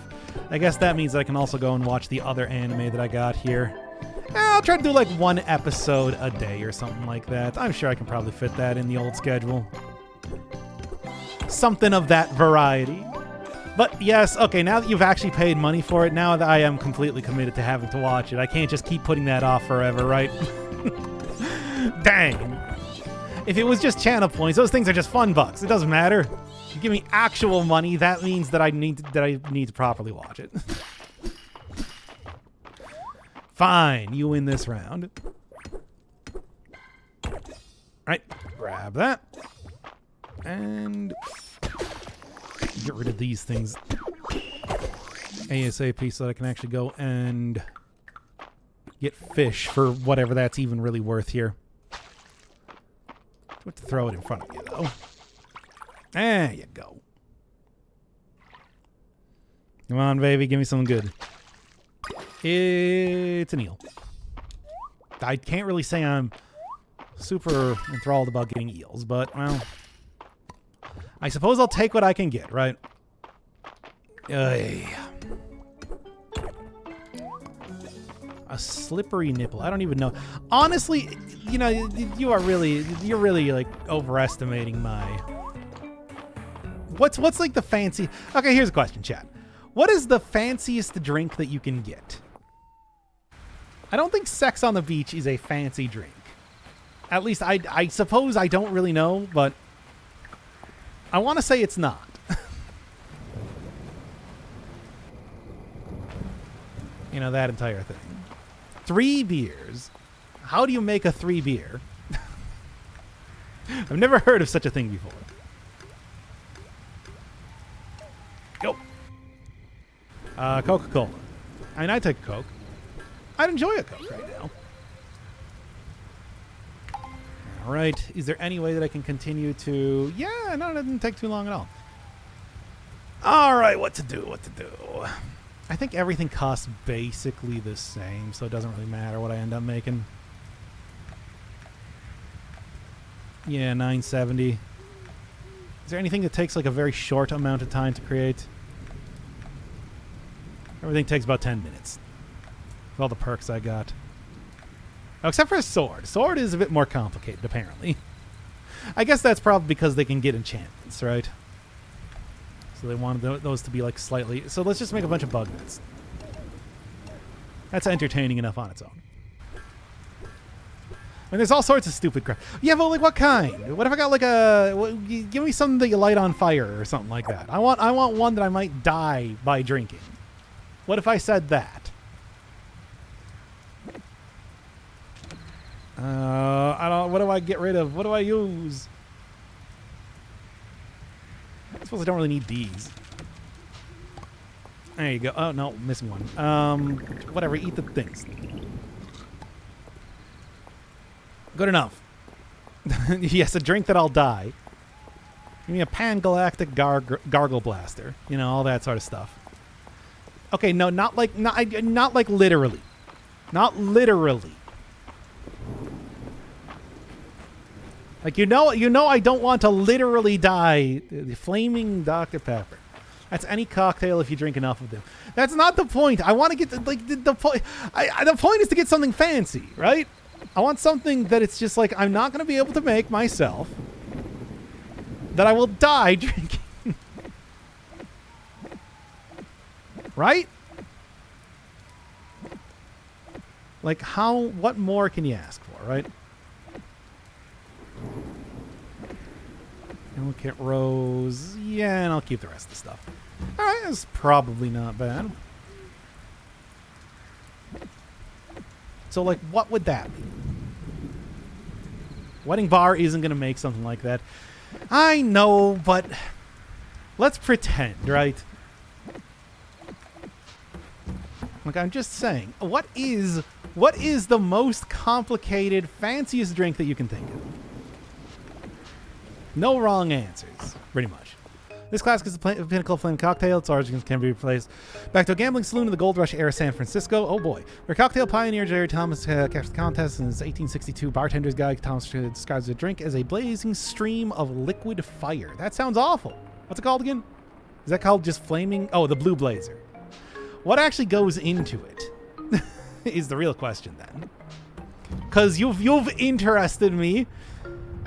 I guess that means that I can also go and watch the other anime that I got here. I'll try to do like one episode a day or something like that. I'm sure I can probably fit that in the old schedule. Something of that variety. But yes, okay, now that you've actually paid money for it, now that I am completely committed to having to watch it, I can't just keep putting that off forever, right? Dang. If it was just channel points, those things are just fun bucks. It doesn't matter. If you give me actual money, that means that I need to properly watch it. Fine, you win this round. All right, grab that. And get rid of these things ASAP so that I can actually go and get fish for whatever that's even really worth here. I have to throw it in front of you, though. There you go. Come on, baby. Give me something good. It's an eel. I can't really say I'm super enthralled about getting eels, but, well, I suppose I'll take what I can get, right? A slippery nipple. I don't even know. Honestly, you know, you're really like overestimating my. What's like the fancy? Okay, here's a question, chat. What is the fanciest drink that you can get? I don't think Sex on the Beach is a fancy drink. At least I suppose I don't really know, but I want to say it's not. You know, that entire thing. 3 beers. How do you make a 3 beer? I've never heard of such a thing before. Go. Coca-Cola. I mean, I take a Coke. I'd enjoy a Coke right now. All right. Is there any way that I can continue to... Yeah, no, it didn't take too long at all. All right, what to do. I think everything costs basically the same, so it doesn't really matter what I end up making. Yeah, 970. Is there anything that takes like a very short amount of time to create? Everything takes about 10 minutes. With all the perks I got. Oh, except for a sword. Sword is a bit more complicated, apparently. I guess that's probably because they can get enchantments, right? So they wanted those to be like slightly... So let's just make a bunch of bug nets. That's entertaining enough on its own. I mean, there's all sorts of stupid crap. Yeah, but like what kind? What if I got like a... Give me something that you light on fire or something like that. I want one that I might die by drinking. What if I said that? I don't... What do I get rid of? What do I use? I suppose I don't really need these. There you go. Oh, no. Missing one. Whatever. Eat the things. Good enough. Yes, a drink that I'll die. Give me a pan-galactic gargle blaster. You know, all that sort of stuff. Okay, no, not like literally. Not literally. Like, you know I don't want to literally die. The flaming Dr. Pepper. That's any cocktail if you drink enough of them. That's not the point. I want to get the point. The point is to get something fancy, right? I want something that it's just like I'm not going to be able to make myself. That I will die drinking. Right? Like what more can you ask for, right? And look at Rose. Yeah, and I'll keep the rest of the stuff. Alright, that's probably not bad. So, like, what would that be? Wedding Bar isn't going to make something like that. I know, but let's pretend, right? Like, I'm just saying, what is the most complicated, fanciest drink that you can think of? No wrong answers, pretty much. This classic is the Pinnacle Flame Cocktail. Its origins can be replaced back to a gambling saloon in the Gold Rush era San Francisco. Oh boy. Where cocktail pioneer Jerry Thomas captured the contest in his 1862 Bartender's Guide. Thomas describes the drink as a blazing stream of liquid fire. That sounds awful. What's it called again? Is that called just flaming? Oh, the Blue Blazer. What actually goes into it is the real question then. Because you've interested me.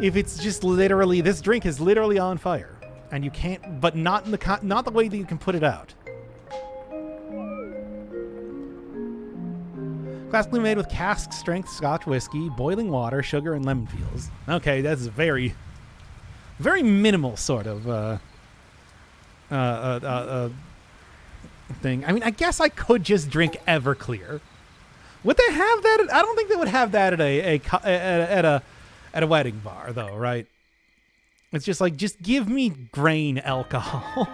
If it's just literally, this drink is literally on fire, and you can't, but not the way that you can put it out. Classically made with cask strength Scotch whiskey, boiling water, sugar, and lemon peels. Okay, that's very, very minimal sort of thing. I mean, I guess I could just drink Everclear. Would they have that? I don't think they would have that at a wedding bar, though, right? It's just like, just give me grain alcohol.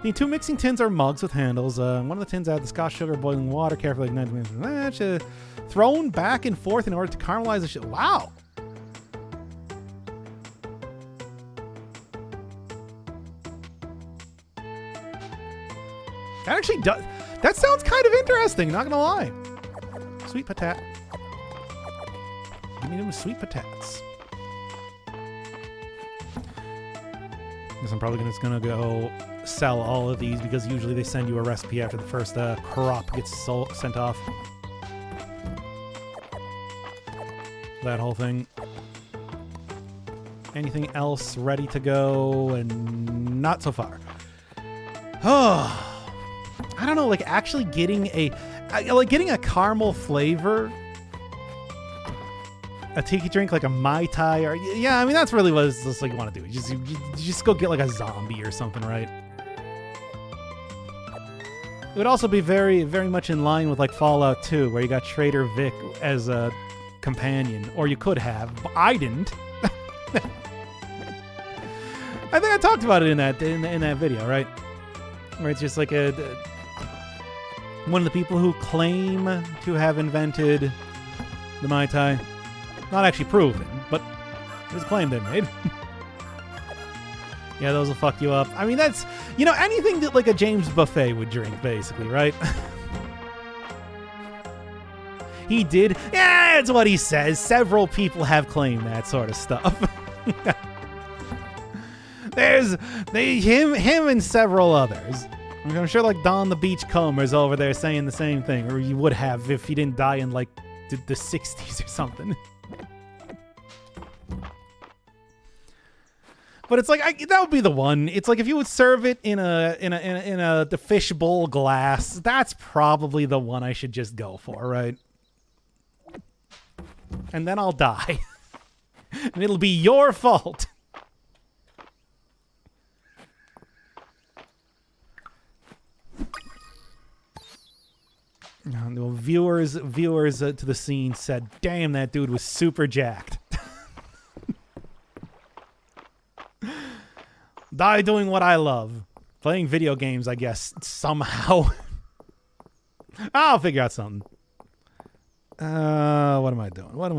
The two mixing tins are mugs with handles. One of the tins adds the Scotch sugar, boiling water, carefully ignited, thrown back and forth in order to caramelize the shit. Wow. That actually does. That sounds kind of interesting, not gonna lie. Sweet potato. Give me them sweet potatoes. Guess I'm probably just gonna go sell all of these because usually they send you a recipe after the first crop gets sent off. That whole thing. Anything else ready to go? And not so far. Oh, I don't know. Like actually getting a caramel flavor. A tiki drink like a Mai Tai, or yeah, I mean that's really what it's like you want to do. You just go get like a zombie or something, right? It would also be very, very much in line with like Fallout 2, where you got Trader Vic as a companion, or you could have, but I didn't. I think I talked about it in that video, right? Where it's just like one of the people who claim to have invented the Mai Tai. Not actually proven, but it was a claim they made. Yeah, those will fuck you up. I mean, that's, anything that like a James Buffet would drink, basically, right? He did. Yeah, it's what he says. Several people have claimed that sort of stuff. Him and several others. I'm sure like Don the Beachcomber's over there saying the same thing, or you would have if he didn't die in like the 60s or something. But it's like that would be the one. It's like if you would serve it in the fishbowl glass, that's probably the one I should just go for, right? And then I'll die. And it'll be your fault. No, viewers to the scene said, "Damn, that dude was super jacked." Die doing what I love. Playing video games, I guess, somehow. I'll figure out something. What am I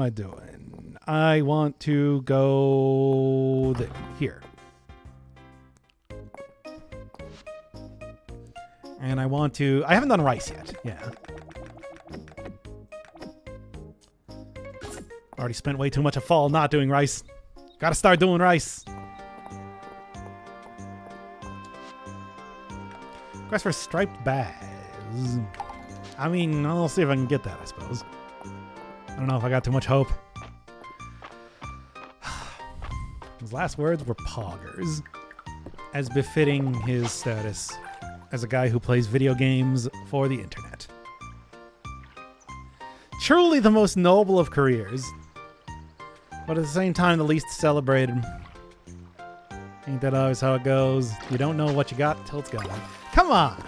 doing? I want to go here. And I haven't done rice yet. Yeah. Already spent way too much of fall not doing rice. Gotta start doing rice. Quest for striped bags. I mean, I'll see if I can get that, I suppose. I don't know if I got too much hope. His last words were poggers, as befitting his status as a guy who plays video games for the internet. Truly the most noble of careers, but at the same time the least celebrated. Ain't that always how it goes? You don't know what you got till it's gone. Come on!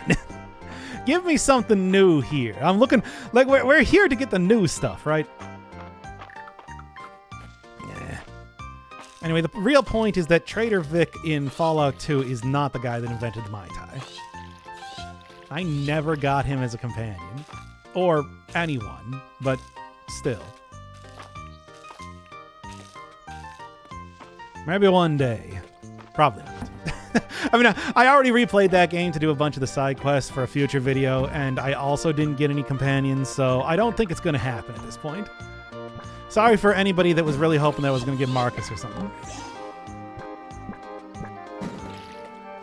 Give me something new here. I'm looking like we're here to get the new stuff, right? Yeah. Anyway, the real point is that Trader Vic in Fallout 2 is not the guy that invented the Mai Tai. I never got him as a companion. Or anyone, but still. Maybe one day. Probably not. I mean, I already replayed that game to do a bunch of the side quests for a future video, and I also didn't get any companions, so I don't think it's going to happen at this point. Sorry for anybody that was really hoping that I was going to get Marcus or something.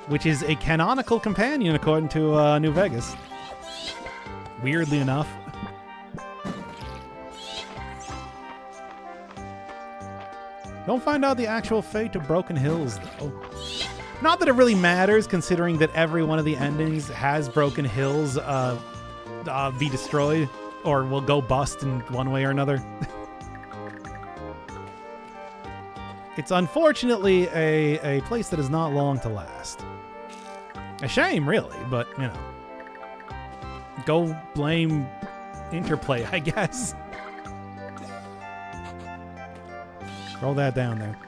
Which is a canonical companion according to New Vegas. Weirdly enough. Don't find out the actual fate of Broken Hills, though. Not that it really matters, considering that every one of the endings has Broken Hills be destroyed, or will go bust in one way or another. It's unfortunately a place that is not long to last. A shame, really, but, go blame Interplay, I guess. Roll that down there.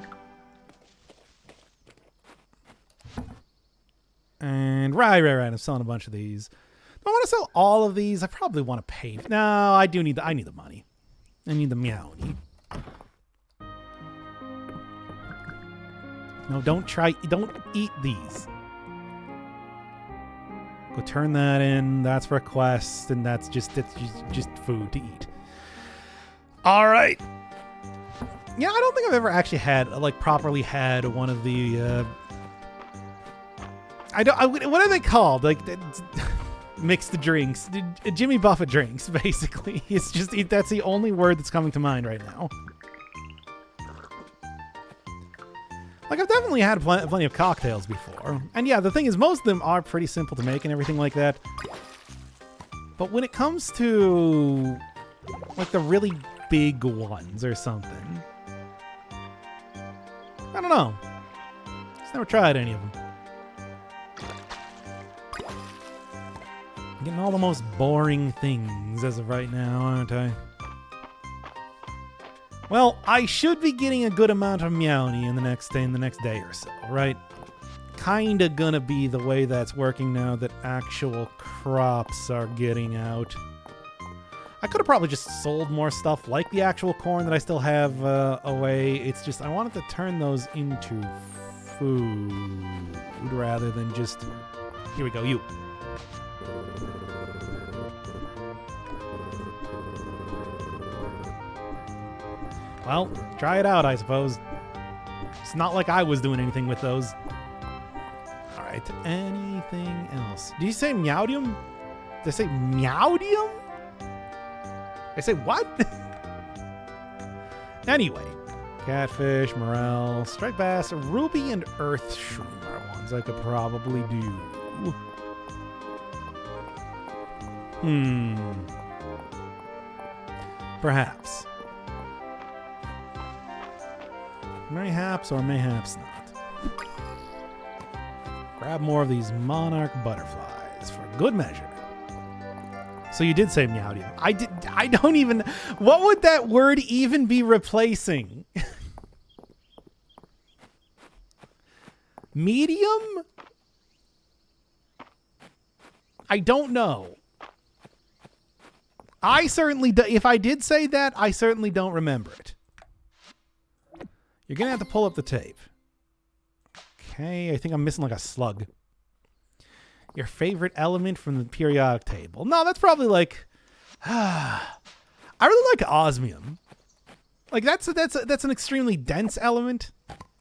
And right, I'm selling a bunch of these. Do I want to sell all of these? I probably want to pay. No, I need the money. I need the meowny. No, don't eat these. Go turn that in. That's for a quest, and that's just food to eat. All right. Yeah, I don't think I've ever actually properly had one of the. What are they called? Mixed drinks, Jimmy Buffett drinks. Basically, it's just that's the only word that's coming to mind right now. I've definitely had plenty of cocktails before, and yeah, the thing is, most of them are pretty simple to make and everything like that. But when it comes to the really big ones or something, I don't know. Just never tried any of them. getting all the most boring things as of right now, aren't I? Well, I should be getting a good amount of Meowny in the next day or so, right? Kinda gonna be the way that's working now that actual crops are getting out. I could have probably just sold more stuff like the actual corn that I still have away. It's just I wanted to turn those into food rather than just... Here we go, you. Well, try it out, I suppose. It's not like I was doing anything with those. All right, anything else? Did you say Meowdium? Did I say Meowdium? I say what? Anyway, catfish, morel, striped bass, ruby, and earth shroom are ones I could probably do. Perhaps. Mayhaps or mayhaps not. Grab more of these monarch butterflies for good measure. So you did say Meowdium. I don't even... What would that word even be replacing? Medium? I don't know. I certainly... If I did say that, I certainly don't remember it. You're going to have to pull up the tape. Okay, I think I'm missing like a slug. Your favorite element from the periodic table. No, that's probably like... I really like osmium. Like, that's an extremely dense element,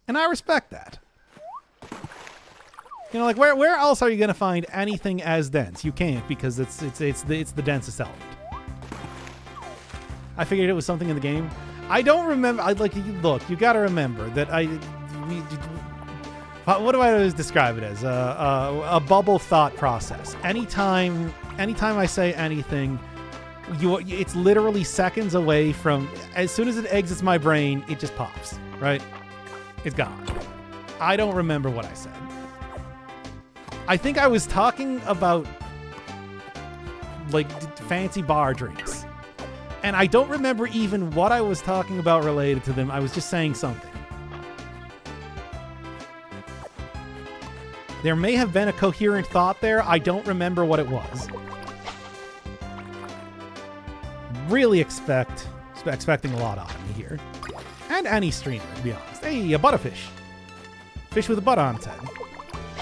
and I respect that. You know, like, where else are you going to find anything as dense? You can't, because it's the densest element. I figured it was something in the game. I don't remember. Look, you got to remember that what do I always describe it as? A bubble thought process. Anytime I say anything, it's literally seconds away from. As soon as it exits my brain, it just pops. Right? It's gone. I don't remember what I said. I think I was talking about like fancy bar drinks. And I don't remember even what I was talking about related to them. I was just saying something. There may have been a coherent thought there. I don't remember what it was. Really expecting a lot out of me here. And any streamer, to be honest. Hey, a butterfish. Fish with a butt on its head.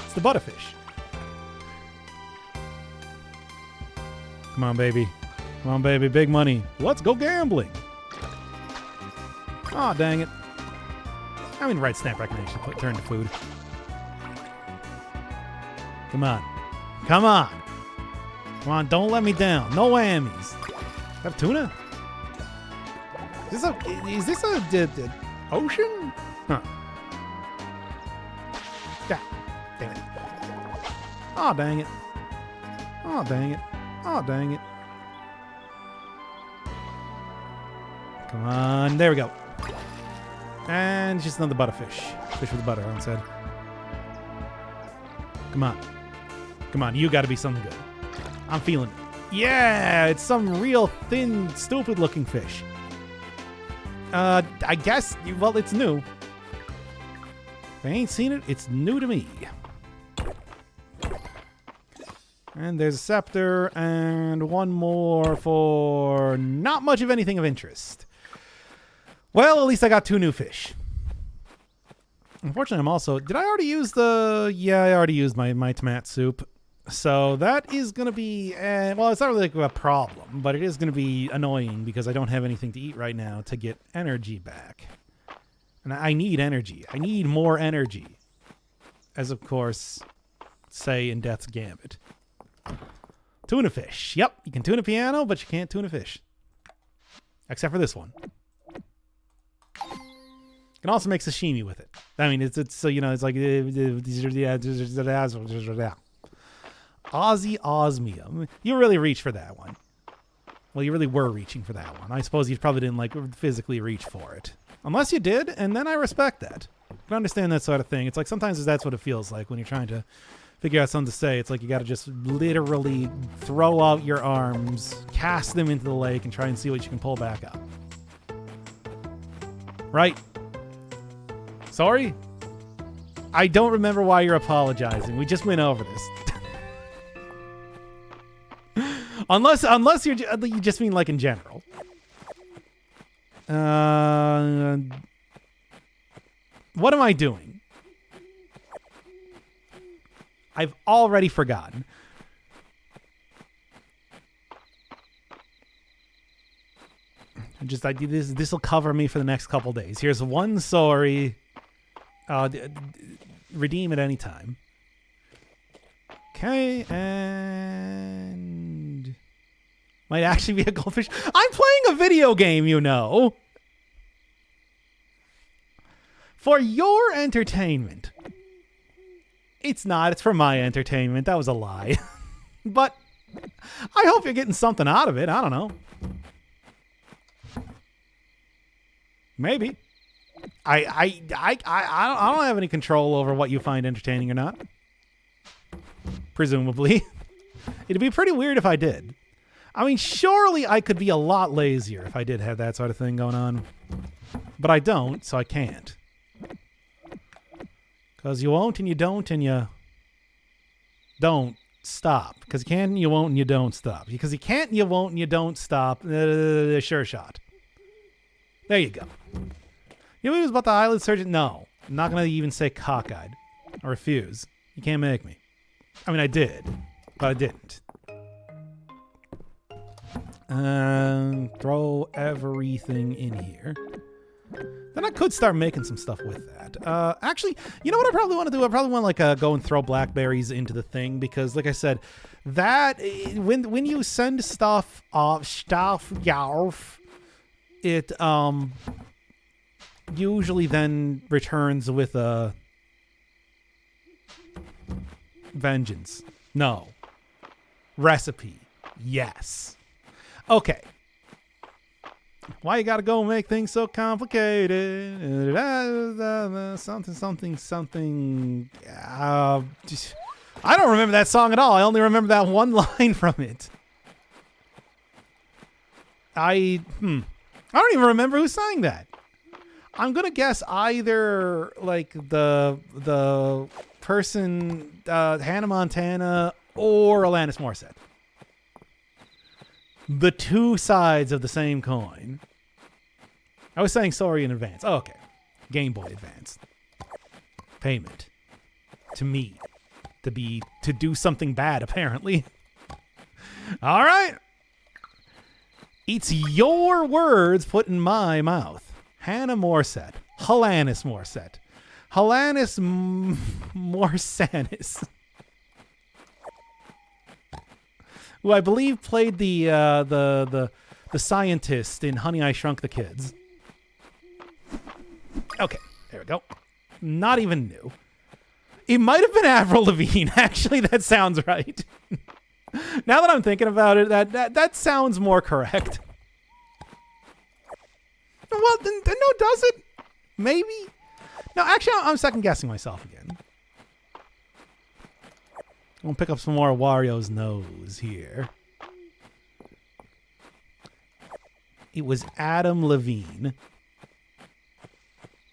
It's the butterfish. Come on, baby. Come on, baby. Big money. Let's go gambling. Aw, dang it. I mean, right snap recognition. Turn to food. Come on. Come on. Come on, don't let me down. No whammies. Is that tuna? Is this a ocean? Huh. Yeah. Dang it. Aw, dang it. Aw, dang it. Aw, dang it. Come on. There we go. And just another butterfish. Fish with butter on its head. Come on. Come on. You got to be something good. I'm feeling it. Yeah! It's some real thin, stupid-looking fish. I guess... Well, it's new. If I ain't seen it, it's new to me. And there's a scepter and one more for not much of anything of interest. Well, at least I got 2 new fish. Unfortunately, I'm also... Did I already use the... Yeah, I already used my tomato soup. So that is going to be... well, it's not really like a problem, but it is going to be annoying because I don't have anything to eat right now to get energy back. And I need energy. I need more energy. As, of course, say in Death's Gambit. Tuna fish. Yep, you can tune a piano, but you can't tune a fish. Except for this one. You can also make sashimi with it. I mean, it's so, you know, it's like... Aussie osmium. You really reach for that one. Well, you really were reaching for that one. I suppose you probably didn't, like, physically reach for it. Unless you did, and then I respect that. I can understand that sort of thing. It's like sometimes that's what it feels like when you're trying to figure out something to say. It's like you got to just literally throw out your arms, cast them into the lake, and try and see what you can pull back up. Right? Sorry? I don't remember why you're apologizing. We just went over this. unless you just mean like in general. What am I doing? I've already forgotten. I do this. This will cover me for the next couple days. Here's one sorry. Redeem at any time. Okay, and might actually be a goldfish. I'm playing a video game, you know. For your entertainment. It's not. It's for my entertainment. That was a lie. But I hope you're getting something out of it. I don't know. Maybe. I don't have any control over what you find entertaining or not. Presumably. It'd be pretty weird if I did. I mean, surely I could be a lot lazier if I did have that sort of thing going on. But I don't, so I can't. Because you won't and you don't and you don't stop. Because you can and you won't and you don't stop. Because you can't and you won't and you don't stop. Sure shot. There you go. You know what it was about the eyelid surgeon? No. I'm not going to even say cockeyed. I refuse. You can't make me. I mean, I did. But I didn't. Throw everything in here. Then I could start making some stuff with that. Actually, you know what I probably want to do? I probably want to go and throw blackberries into the thing because, like I said, that when you send stuff off, it usually then returns with a vengeance. No. Recipe. Yes. Okay. Why you gotta go make things so complicated? Something. I don't remember that song at all. I only remember that one line from it. I don't even remember who sang that. I'm gonna guess either like the person Hannah Montana or Alanis Morissette. The two sides of the same coin. I was saying sorry in advance. Oh, okay. Game Boy Advance. Payment. To me. To do something bad, apparently. All right. It's your words put in my mouth. Hannah Morissette. Alanis Morissette. Alanis Morsanis. Who I believe played the scientist in Honey, I Shrunk the Kids. Okay, there we go. Not even new. It might have been Avril Lavigne. Actually, that sounds right. Now that I'm thinking about it, that sounds more correct. Well, then no, does it? Maybe. No, actually, I'm second guessing myself again. I'm gonna pick up some more Wario's nose here. It was Adam Levine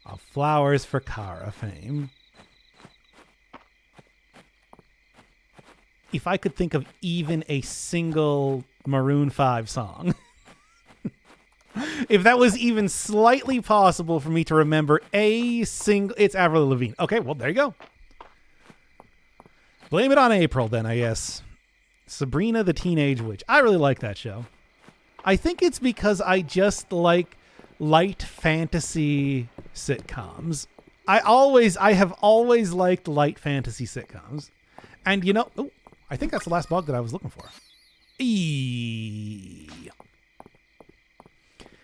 of Flowers for Kara fame. If I could think of even a single Maroon 5 song, if that was even slightly possible for me to remember a single, it's Avril Lavigne. Okay, well, there you go. Blame it on April, then, I guess. Sabrina the Teenage Witch. I really like that show. I think it's because I just like light fantasy sitcoms. I have always liked light fantasy sitcoms. And, you know, I think that's the last bug that I was looking for.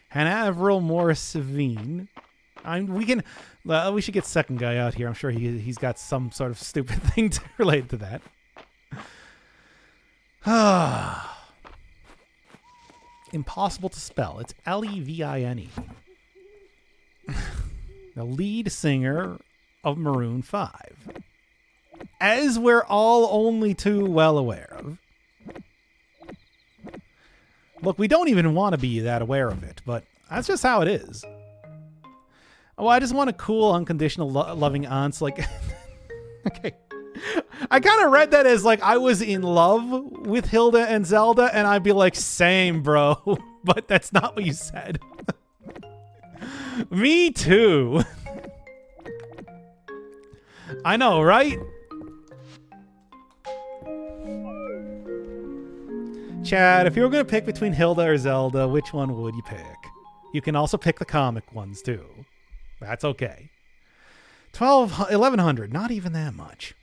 Hannah Avril Morris-Savine. We should get second guy out here. I'm sure he's got some sort of stupid thing to relate to that. Impossible to spell. It's Levine. The lead singer of Maroon 5. as we're all only too well aware of. Look, we don't even want to be that aware of it, but that's just how it is. Oh, I just want a cool, unconditional, loving aunts. Like, okay. I kind of read that as like I was in love with Hilda and Zelda, and I'd be like, same, bro. But that's not what you said. Me too. I know, right? Chad, if you were going to pick between Hilda or Zelda, which one would you pick? You can also pick the comic ones too. That's okay. 1100, not even that much.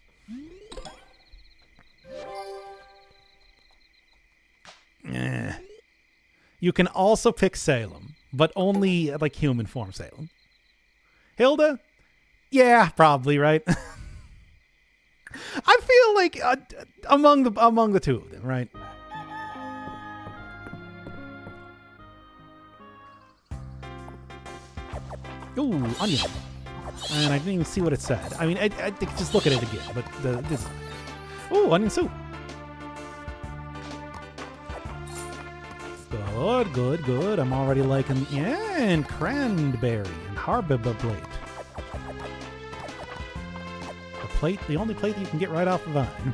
You can also pick Salem, but only like human form Salem. Hilda? Yeah, probably, right? I feel like among the two of them, right? Ooh, onion. And I didn't even see what it said. I mean, I think just look at it again, but this. Ooh, onion soup. Good, good, good. I'm already liking, yeah, and cranberry and harbaba plate. The only plate that you can get right off the vine.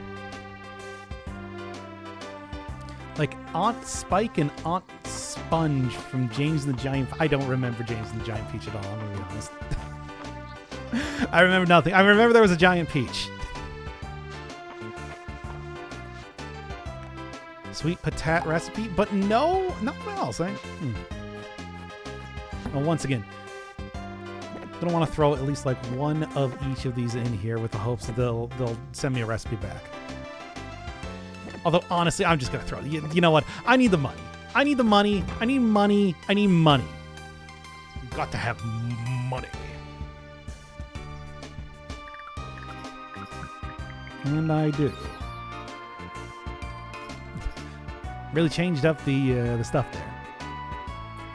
Like Aunt Spike and Aunt Sponge from James and the Giant. I don't remember James and the Giant Peach at all, I'm gonna be honest. I remember nothing. I remember there was a giant peach. Sweet patat recipe, but no, nothing else, eh? Well, once again, I don't want to throw at least like one of each of these in here with the hopes that they'll send me a recipe back. Although, honestly, I'm just going to throw it. You know what? I need the money. I need the money. I need money. I need money. Got to have money. And I do. Really changed up the stuff there.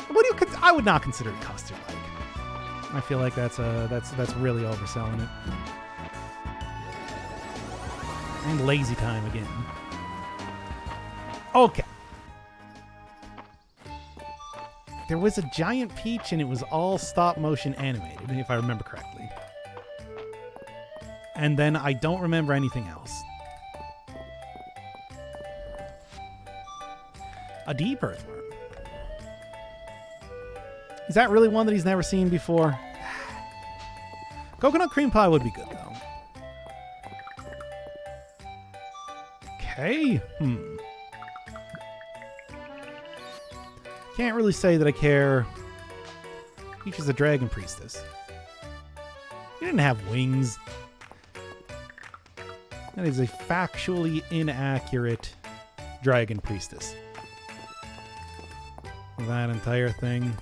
What do you? I would not consider it custard like. I feel like that's really overselling it. And lazy time again. Okay. There was a giant peach and it was all stop motion animated, if I remember correctly. And then I don't remember anything else. A deep earthworm. Is that really one that he's never seen before? Coconut cream pie would be good, though. Okay. Can't really say that I care. Peach is a dragon priestess. You didn't have wings. That is a factually inaccurate dragon priestess. That entire thing.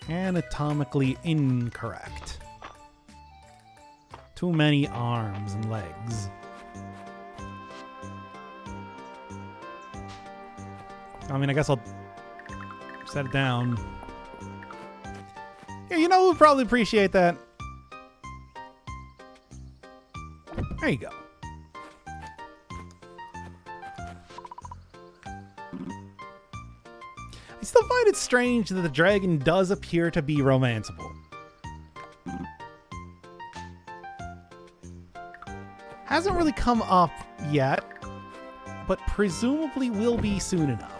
Anatomically incorrect. Too many arms and legs. I mean, I guess I'll set it down. Yeah, you know who would probably appreciate that? There you go. I still find it strange that the dragon does appear to be romanceable. Hasn't really come up yet, but presumably will be soon enough.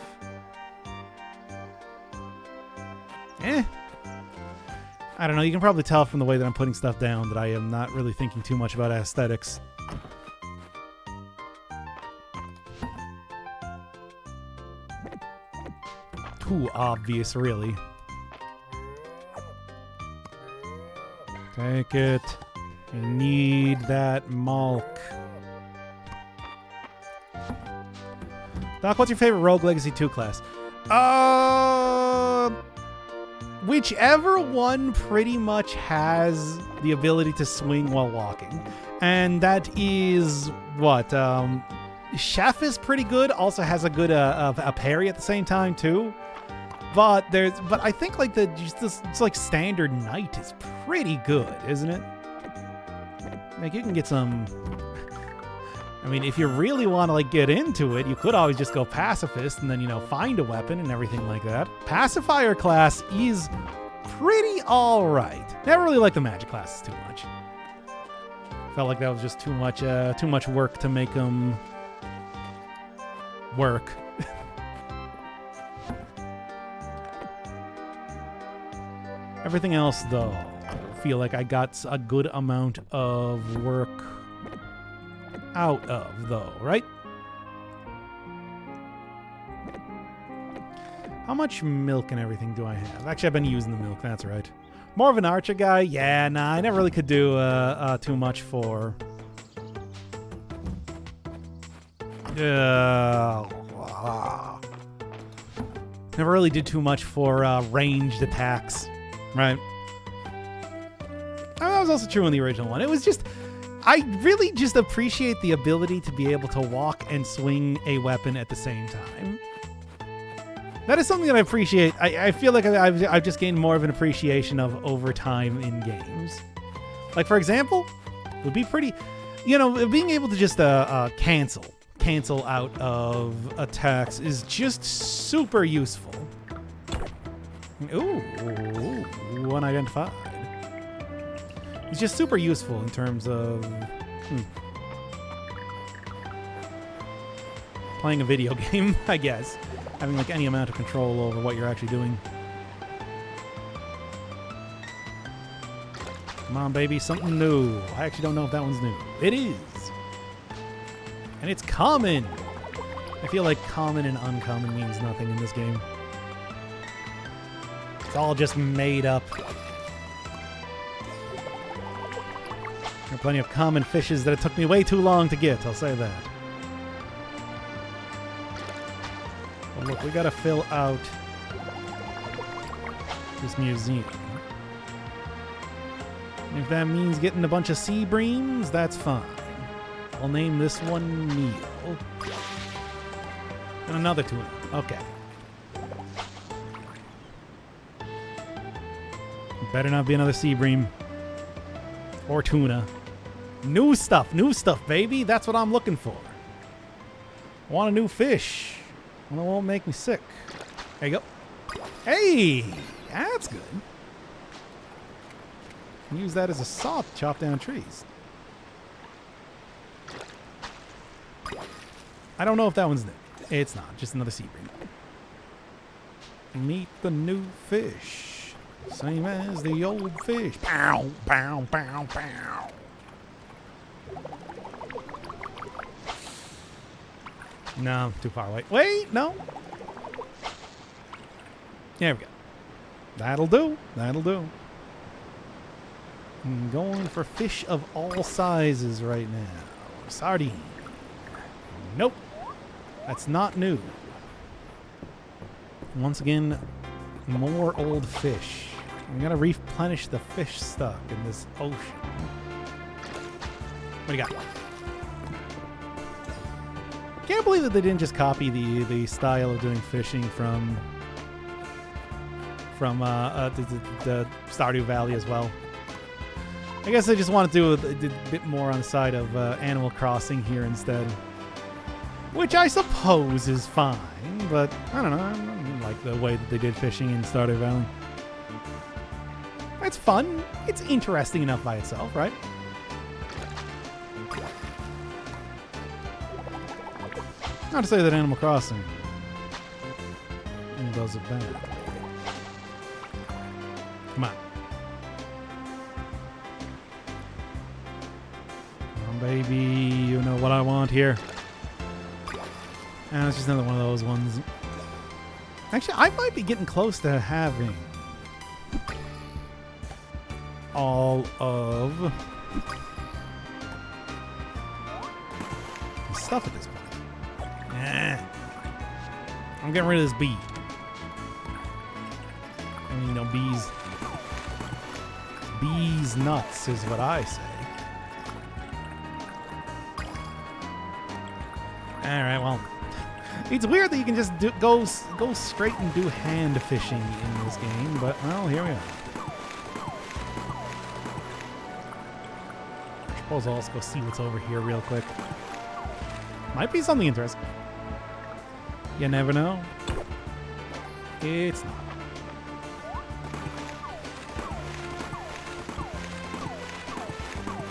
I don't know, you can probably tell from the way that I'm putting stuff down that I am not really thinking too much about aesthetics. Too obvious, really. Take it. I need that milk. Doc, what's your favorite Rogue Legacy 2 class? Whichever one pretty much has the ability to swing while walking. And that is what? Chef is pretty good. Also has a good a parry at the same time, too. But I think like it's like standard knight is pretty good, isn't it? Like you can get some. I mean, if you really want to like get into it, you could always just go pacifist and then, you know, find a weapon and everything like that. Pacifier class is pretty all right. Never really liked the magic classes too much. Felt like that was just too much work to make them work. Everything else, though, I feel like I got a good amount of work out of, though, right? How much milk and everything do I have? Actually, I've been using the milk. That's right. More of an archer guy? Yeah, nah, I never really could do too much for... Never really did too much for ranged attacks, right? That was also true in the original one. It was just... I really just appreciate the ability to be able to walk and swing a weapon at the same time. That is something that I appreciate. I feel like I've just gained more of an appreciation of over time in games. Like, for example, it would be pretty... You know, being able to just cancel out of attacks is just super useful. Ooh, unidentified. It's just super useful in terms of playing a video game, I guess. Having like any amount of control over what you're actually doing. Come on, baby, something new. I actually don't know if that one's new. It is. And it's common. I feel like common and uncommon means nothing in this game. It's all just made up. There are plenty of common fishes that it took me way too long to get, I'll say that. Well, look, we gotta fill out this museum. And if that means getting a bunch of sea breams, that's fine. I'll name this one Neil. And another tuna. Okay. Better not be another sea bream. Or tuna. New stuff, baby. That's what I'm looking for. I want a new fish. One that won't make me sick. There you go. Hey! That's good. Use that as a saw to chop down trees. I don't know if that one's new. It's not. Just another sea bream. Meet the new fish. Same as the old fish. Pow, pow, pow, pow. No, too far away. Wait, no. There we go. That'll do. That'll do. I'm going for fish of all sizes right now. Sardine. Nope. That's not new. Once again, more old fish. We gotta replenish the fish stock in this ocean. What do you got? Can't believe that they didn't just copy the style of doing fishing from the Stardew Valley as well. I guess they just want to do a bit more on the side of Animal Crossing here instead. Which I suppose is fine, but I don't know. I don't like the way that they did fishing in Stardew Valley. It's fun. It's interesting enough by itself, right? Not to say that Animal Crossing does it bad. Come on. Come on, baby. You know what I want here. It's just another one of those ones. Actually, I might be getting close to having all of the stuff at this point. I'm getting rid of this bee. I mean, you know, bees nuts is what I say. All right, well, It's weird that you can just go straight and do hand fishing in this game, but, well, here we are. I suppose I'll also go see what's over here real quick. Might be something interesting. You never know. It's not.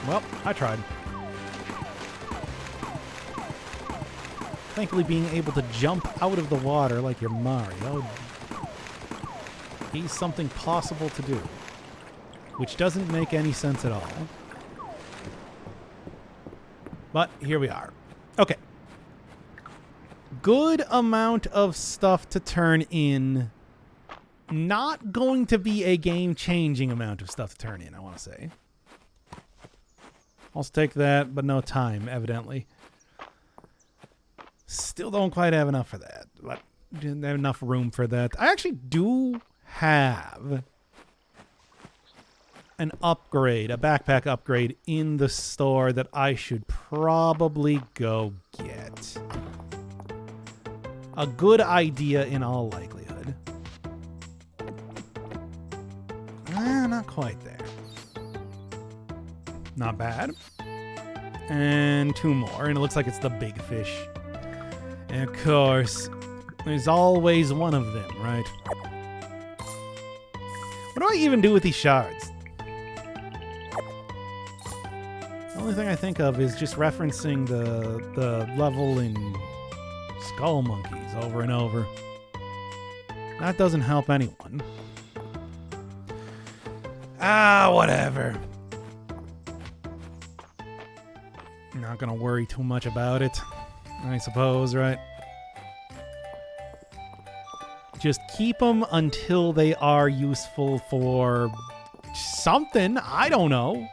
Well, I tried. Thankfully, being able to jump out of the water like you're Mario is something possible to do, which doesn't make any sense at all. But here we are. Okay. Good amount of stuff to turn in. Not going to be a game-changing amount of stuff to turn in, I want to say. I'll take that, but no time, evidently. Still don't quite have enough for that. But didn't have enough room for that. I actually do have an upgrade, a backpack upgrade in the store that I should probably go get. A good idea in all likelihood. Not quite there. Not bad. And two more, and it looks like it's the big fish. And of course, there's always one of them, right? What do I even do with these shards? The only thing I think of is just referencing the level in Skull Monkeys over and over. That doesn't help anyone. Whatever. Not gonna worry too much about it, I suppose, right? Just keep them until they are useful for something. I don't know.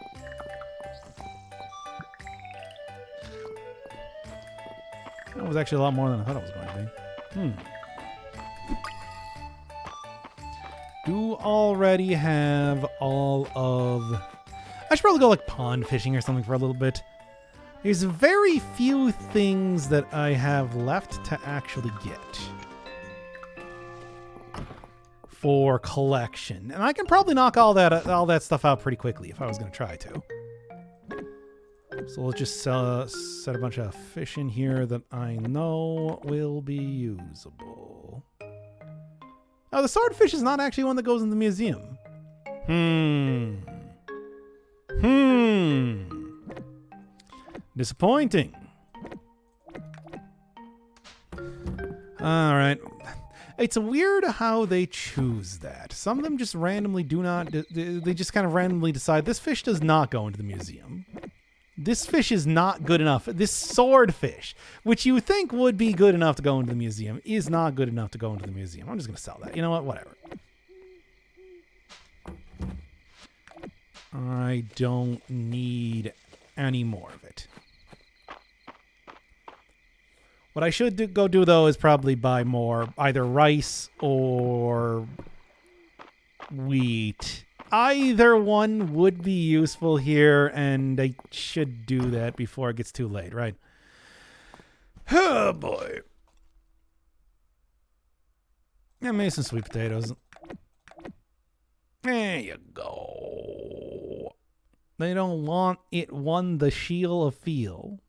That was actually a lot more than I thought it was going to be. Do already have all of... I should probably go like pond fishing or something for a little bit. There's very few things that I have left to actually get for collection. And I can probably knock all that stuff out pretty quickly if I was going to try to. So let's just set a bunch of fish in here that I know will be usable. Oh, the swordfish is not actually one that goes in the museum. Disappointing. All right. It's weird how they choose that. Some of them just randomly do not... They just kind of randomly decide this fish does not go into the museum. This fish is not good enough. This swordfish, which you think would be good enough to go into the museum, is not good enough to go into the museum. I'm just going to sell that. You know what? Whatever. I don't need any more of it. What I should go do, though, is probably buy more either rice or wheat. Either one would be useful here, and I should do that before it gets too late, right? Oh, boy. Yeah, maybe some sweet potatoes. There you go. They don't want it won the shield of feel.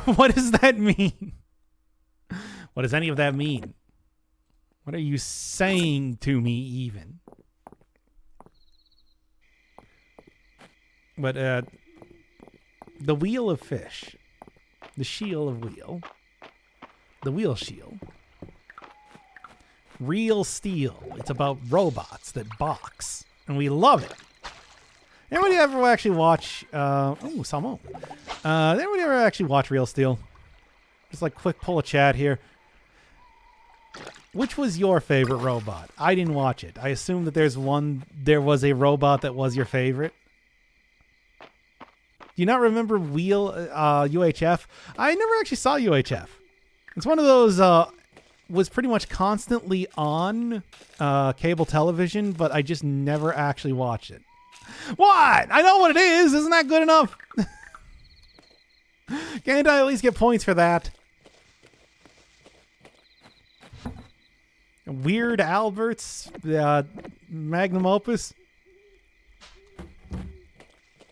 What does that mean? What does any of that mean? What are you saying to me, even? But, the wheel of fish. The shield of wheel. The wheel shield. Real Steel. It's about robots that box. And we love it. Anybody ever actually watch, Salmon. Anybody ever actually watch Real Steel? Just like quick pull a chat here. Which was your favorite robot? I didn't watch it. I assume that there was a robot that was your favorite. Do you not remember UHF? I never actually saw UHF. It's one of those, was pretty much constantly on cable television, but I just never actually watched it. What? I know what it is. Isn't that good enough? Can't I at least get points for that? Weird Albert's magnum opus.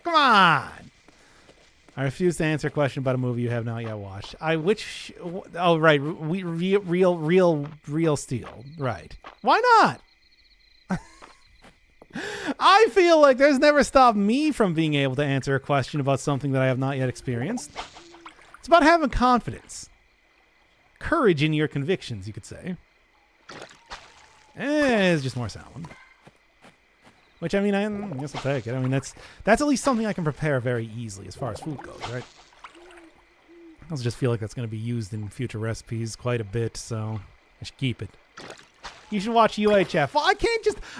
Come on. I refuse to answer a question about a movie you have not yet watched. Oh, right. Real Steel. Right. Why not? I feel like there's never stopped me from being able to answer a question about something that I have not yet experienced. It's about having confidence. Courage in your convictions, you could say. It's just more salmon. Which, I mean, I guess I'll take it. I mean, that's at least something I can prepare very easily as far as food goes, right? I also just feel like that's going to be used in future recipes quite a bit, so I should keep it. You should watch UHF. Well, I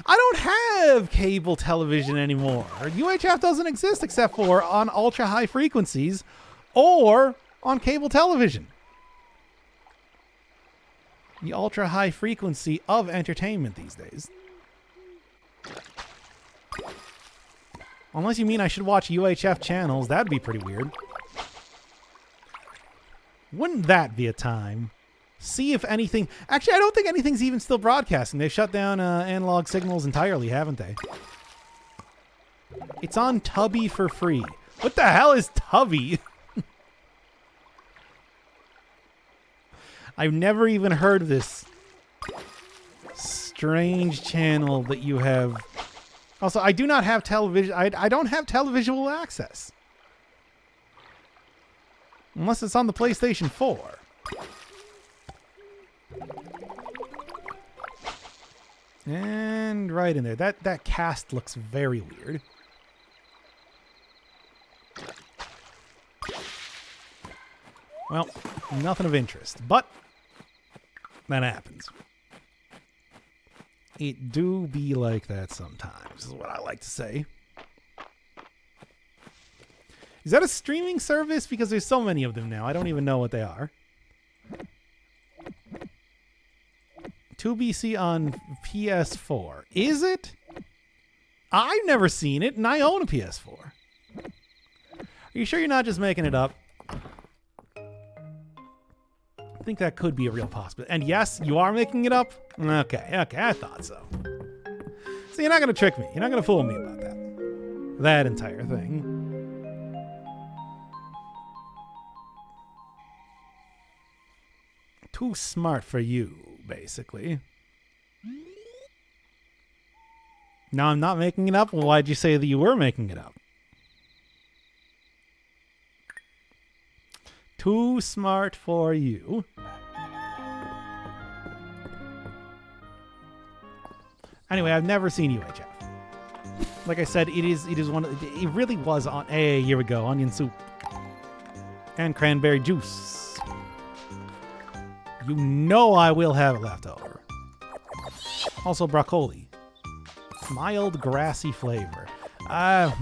don't have cable television anymore. UHF doesn't exist except for on ultra high frequencies or on cable television. The ultra high frequency of entertainment these days. Unless you mean I should watch UHF channels, that'd be pretty weird. Wouldn't that be a time? See if anything... Actually, I don't think anything's even still broadcasting. They've shut down analog signals entirely, haven't they? It's on Tubi for free. What the hell is Tubi? I've never even heard of this strange channel that you have. Also, I do not have television. I don't have televisual access. Unless it's on the PlayStation 4. And right in there. That cast looks very weird. Well, nothing of interest, but that happens. It do be like that sometimes, is what I like to say. Is that a streaming service? Because there's so many of them now. I don't even know what they are. 2BC on PS4. Is it? I've never seen it, and I own a PS4. Are you sure you're not just making it up? I think that could be a real possibility. And yes, you are making it up? Okay, I thought so. So you're not going to trick me. You're not going to fool me about that. That entire thing. Too smart for you, basically. Now I'm not making it up? Well, why'd you say that you were making it up? Too smart for you. Anyway, I've never seen UHF. Like I said, it is one of it really was on. Hey, here we go. Onion soup and cranberry juice. You know I will have it left over. Also broccoli. Mild grassy flavor. I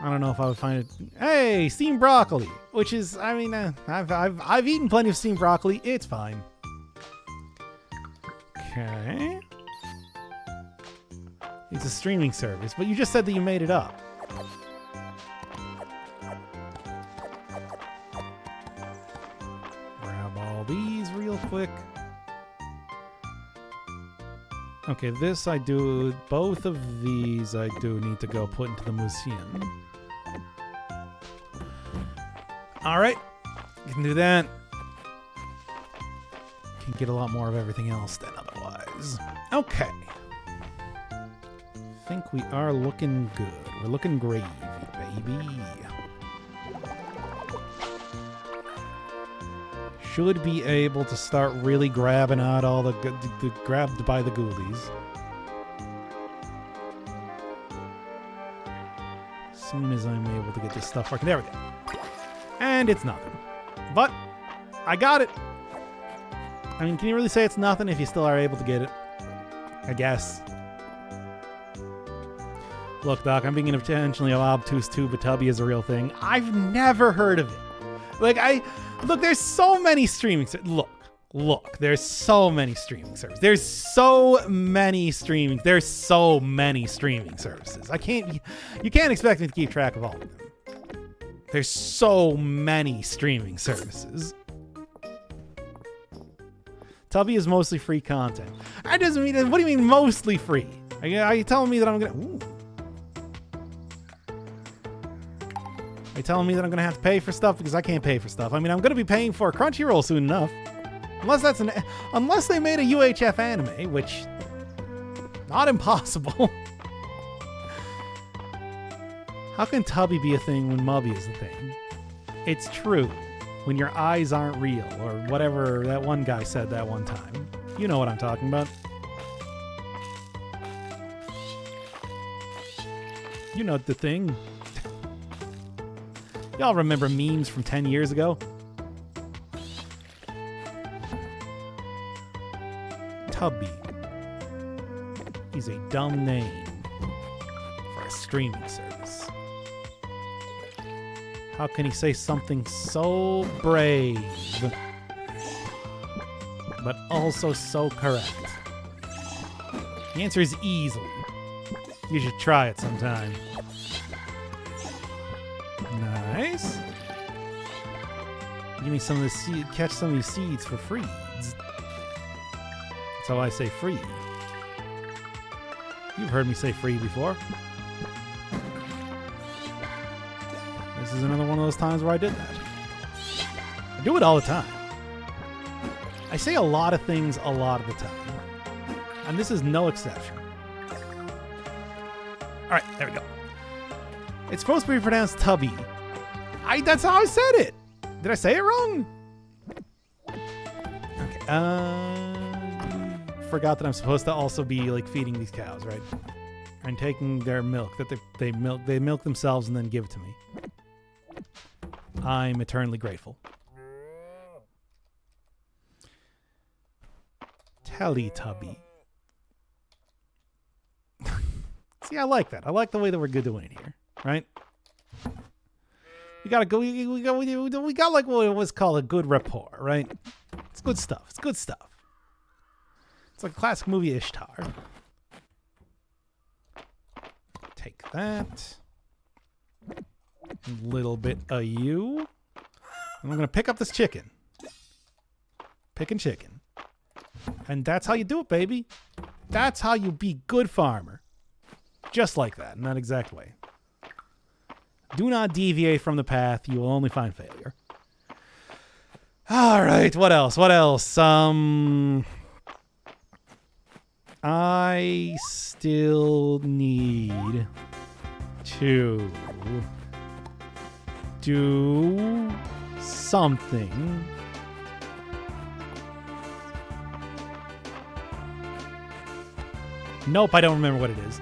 don't know if I would find it. Hey, steamed broccoli, which is, I mean, I've eaten plenty of steamed broccoli. It's fine. Okay. It's a streaming service, but you just said that you made it up. Grab all these real quick. Okay, this I do. Both of these I do need to go put into the museum. Alright, you can do that. Can get a lot more of everything else than otherwise. Okay. I think we are looking good. We're looking gravy, baby. Should be able to start really grabbing out all the grabbed by the ghoulies. As soon as I'm able to get this stuff working. There we go. And it's nothing. But I got it. I mean, can you really say it's nothing if you still are able to get it? I guess. Look, Doc, I'm being intentionally obtuse too, but Tubi is a real thing. I've never heard of it. Look, there's so many streaming services. Look, there's so many streaming services. There's so many streaming services. You can't expect me to keep track of all of them. There's so many streaming services. Tubby is mostly free content. That doesn't mean... What do you mean mostly free? Are you telling me that I'm gonna... Ooh. Are you telling me that I'm gonna have to pay for stuff because I can't pay for stuff? I mean, I'm gonna be paying for Crunchyroll soon enough. Unless they made a UHF anime, which... Not impossible. How can Tubby be a thing when Mubby is a thing? It's true. When your eyes aren't real, or whatever that one guy said that one time. You know what I'm talking about. You know the thing. Y'all remember memes from 10 years ago? Tubby is a dumb name for a streaming service. How can he say something so brave, but also so correct? The answer is easily. You should try it sometime. Nice. Give me some of the seed. Catch some of these seeds for free. That's how I say free. You've heard me say free before. This is another one of those times where I did that. I do it all the time. I say a lot of things a lot of the time. And this is no exception. Alright, there we go. It's supposed to be pronounced Tubby. That's how I said it. Did I say it wrong? Okay. Forgot that I'm supposed to also be like feeding these cows, right? And taking their milk that they milk themselves and then give it to me. I'm eternally grateful. Teletubby. See, I like that. I like the way that we're good doing it here, right? We gotta go. We got like what was called a good rapport, right? It's good stuff. It's good stuff. It's like a classic movie Ishtar. Take that. A little bit of you. And I'm gonna pick up this chicken. Picking chicken. And that's how you do it, baby. That's how you be good farmer. Just like that, in that exact way. Do not deviate from the path. You will only find failure. All right, what else? What else? I still need to do something. Nope, I don't remember what it is.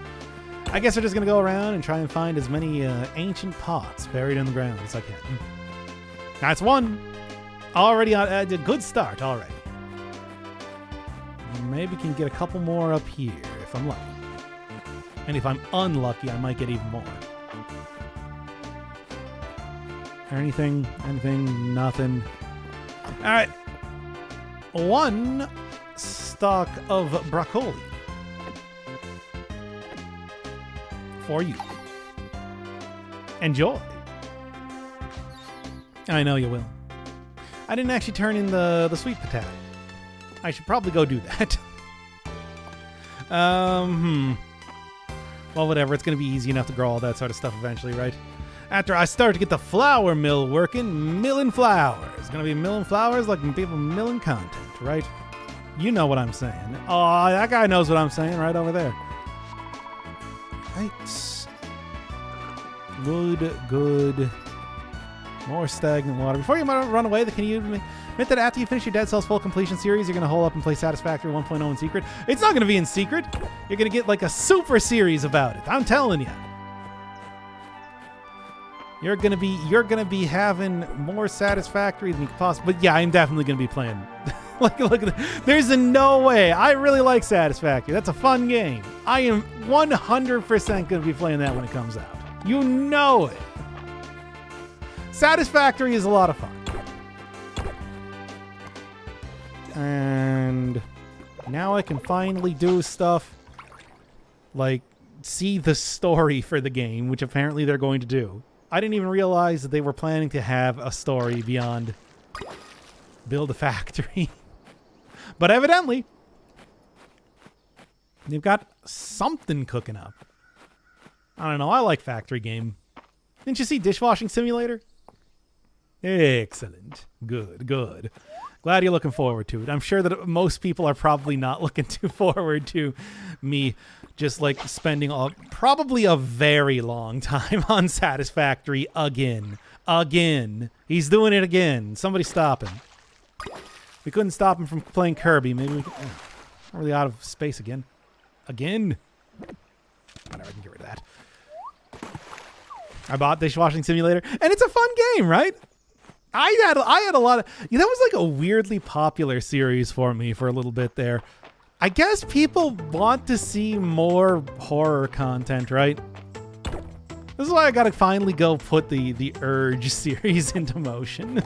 I guess we're just going to go around and try and find as many ancient pots buried in the ground as I can. That's one. Already on a good start already. Maybe can get a couple more up here if I'm lucky. And if I'm unlucky, I might get even more. Anything? Anything? Nothing. All right. One stalk of broccoli. For you. Enjoy. I know you will. I didn't actually turn in the sweet potato. I should probably go do that. Well, whatever. It's going to be easy enough to grow all that sort of stuff eventually, right? After I start to get the flour mill working, milling flour. It's going to be milling flowers like people milling content, right? You know what I'm saying. Oh, that guy knows what I'm saying right over there. Right. Good. More stagnant water. Before you run away, can you admit that after you finish your Dead Cells full completion series, you're going to hole up and play Satisfactory 1.0 in secret? It's not going to be in secret. You're going to get like a super series about it. I'm telling you. You're going to be having more Satisfactory than you could possibly. But yeah, I'm definitely going to be playing. Look at that. There's no way. I really like Satisfactory. That's a fun game. I am 100% going to be playing that when it comes out. You know it. Satisfactory is a lot of fun. And now I can finally do stuff like see the story for the game, which apparently they're going to do. I didn't even realize that they were planning to have a story beyond build a factory. But evidently, they've got something cooking up. I don't know. I like Factory Game. Didn't you see Dishwashing Simulator? Excellent. Good, good. Glad you're looking forward to it. I'm sure that most people are probably not looking too forward to me just like spending probably a very long time on Satisfactory again. Again. He's doing it again. Somebody stop him. We couldn't stop him from playing Kirby. Maybe we can... Not really out of space again. Again? Whatever, I can get rid of that. I bought Dishwashing Simulator, and it's a fun game, right? I had a lot of... that was like a weirdly popular series for me for a little bit there. I guess people want to see more horror content, right? This is why I gotta finally go put the Urge series into motion.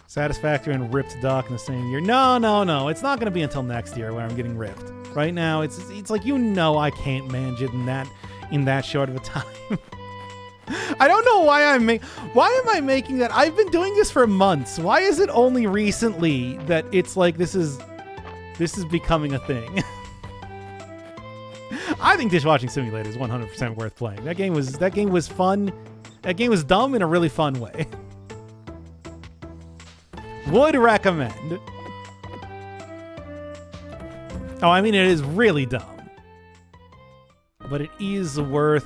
Satisfactory and Ripped Doc in the same year. No. It's not gonna be until next year where I'm getting ripped. Right now, it's like, I can't manage it in that short of a time. I don't know why why am I making that? I've been doing this for months. Why is it only recently that it's like this is becoming a thing? I think Dishwashing Simulator is 100% worth playing. That game was fun. That game was dumb in a really fun way. Would recommend. Oh, I mean, it is really dumb. But it is worth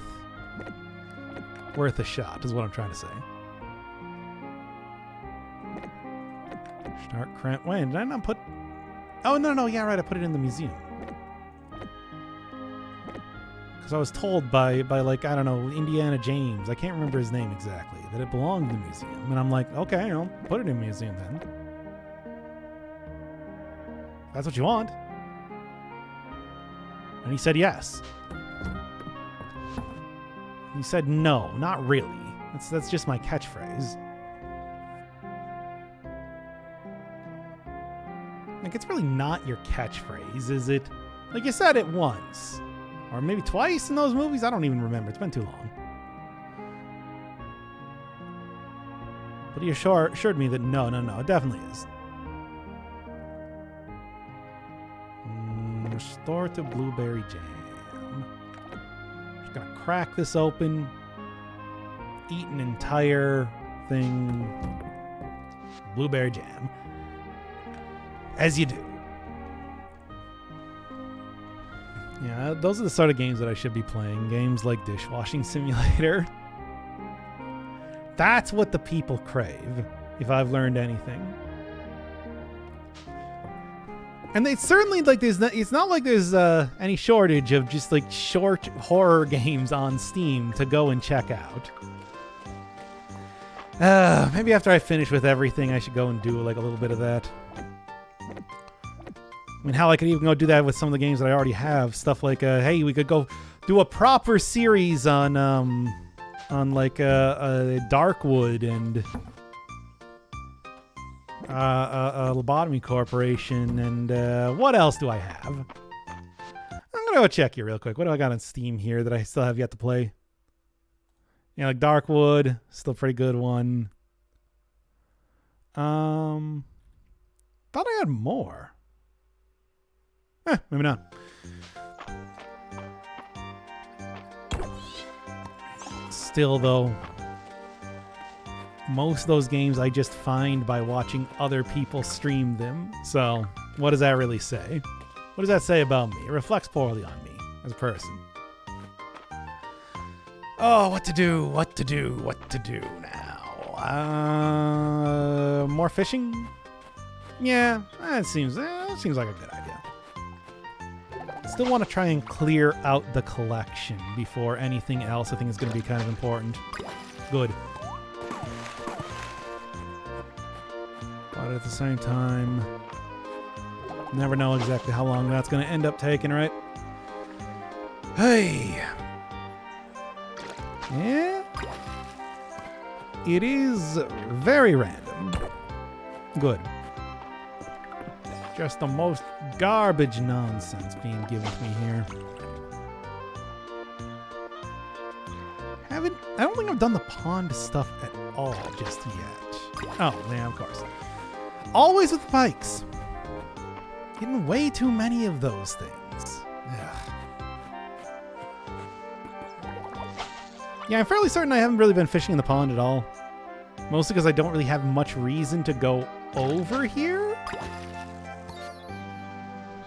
a shot, is what I'm trying to say. Start cramp. Wait, did I not put... Oh, no, yeah, right, I put it in the museum. Because I was told by like, I don't know, Indiana James, I can't remember his name exactly, that it belonged in the museum. And I'm like, okay, I'll put it in the museum then. That's what you want. And he said yes. He said no, not really. That's just my catchphrase. Like, it's really not your catchphrase, is it? Like, you said it once. Or maybe twice in those movies? I don't even remember. It's been too long. But he assured me that no, it definitely is. Restore to blueberry jam. Just gonna crack this open. Eat an entire thing. Blueberry jam. As you do. Yeah, those are the sort of games that I should be playing. Games like Dishwashing Simulator. That's what the people crave, if I've learned anything. And they certainly, like, it's not like there's any shortage of just, like, short horror games on Steam to go and check out. Maybe after I finish with everything, I should go and do, like, a little bit of that. I mean, hell, I could even go do that with some of the games that I already have. Stuff like, hey, we could go do a proper series on like, Darkwood and Lobotomy Corporation, and what else do I have? I'm gonna go check here real quick. What do I got on Steam here that I still have yet to play? Yeah, like Darkwood, still a pretty good one. Thought I had more. Maybe not. Still, though, most of those games I just find by watching other people stream them. So, what does that really say? What does that say about me? It reflects poorly on me as a person. Oh, what to do now? More fishing? Yeah, that seems like a good idea. Still want to try and clear out the collection before anything else I think is going to be kind of important. Good. But at the same time, never know exactly how long that's going to end up taking, right? Hey. Yeah. It is very random. Good. Just the most garbage nonsense being given to me here. I don't think I've done the pond stuff at all just yet. Oh, yeah, of course. Always with the bikes. Getting way too many of those things. Ugh. Yeah, I'm fairly certain I haven't really been fishing in the pond at all. Mostly because I don't really have much reason to go over here.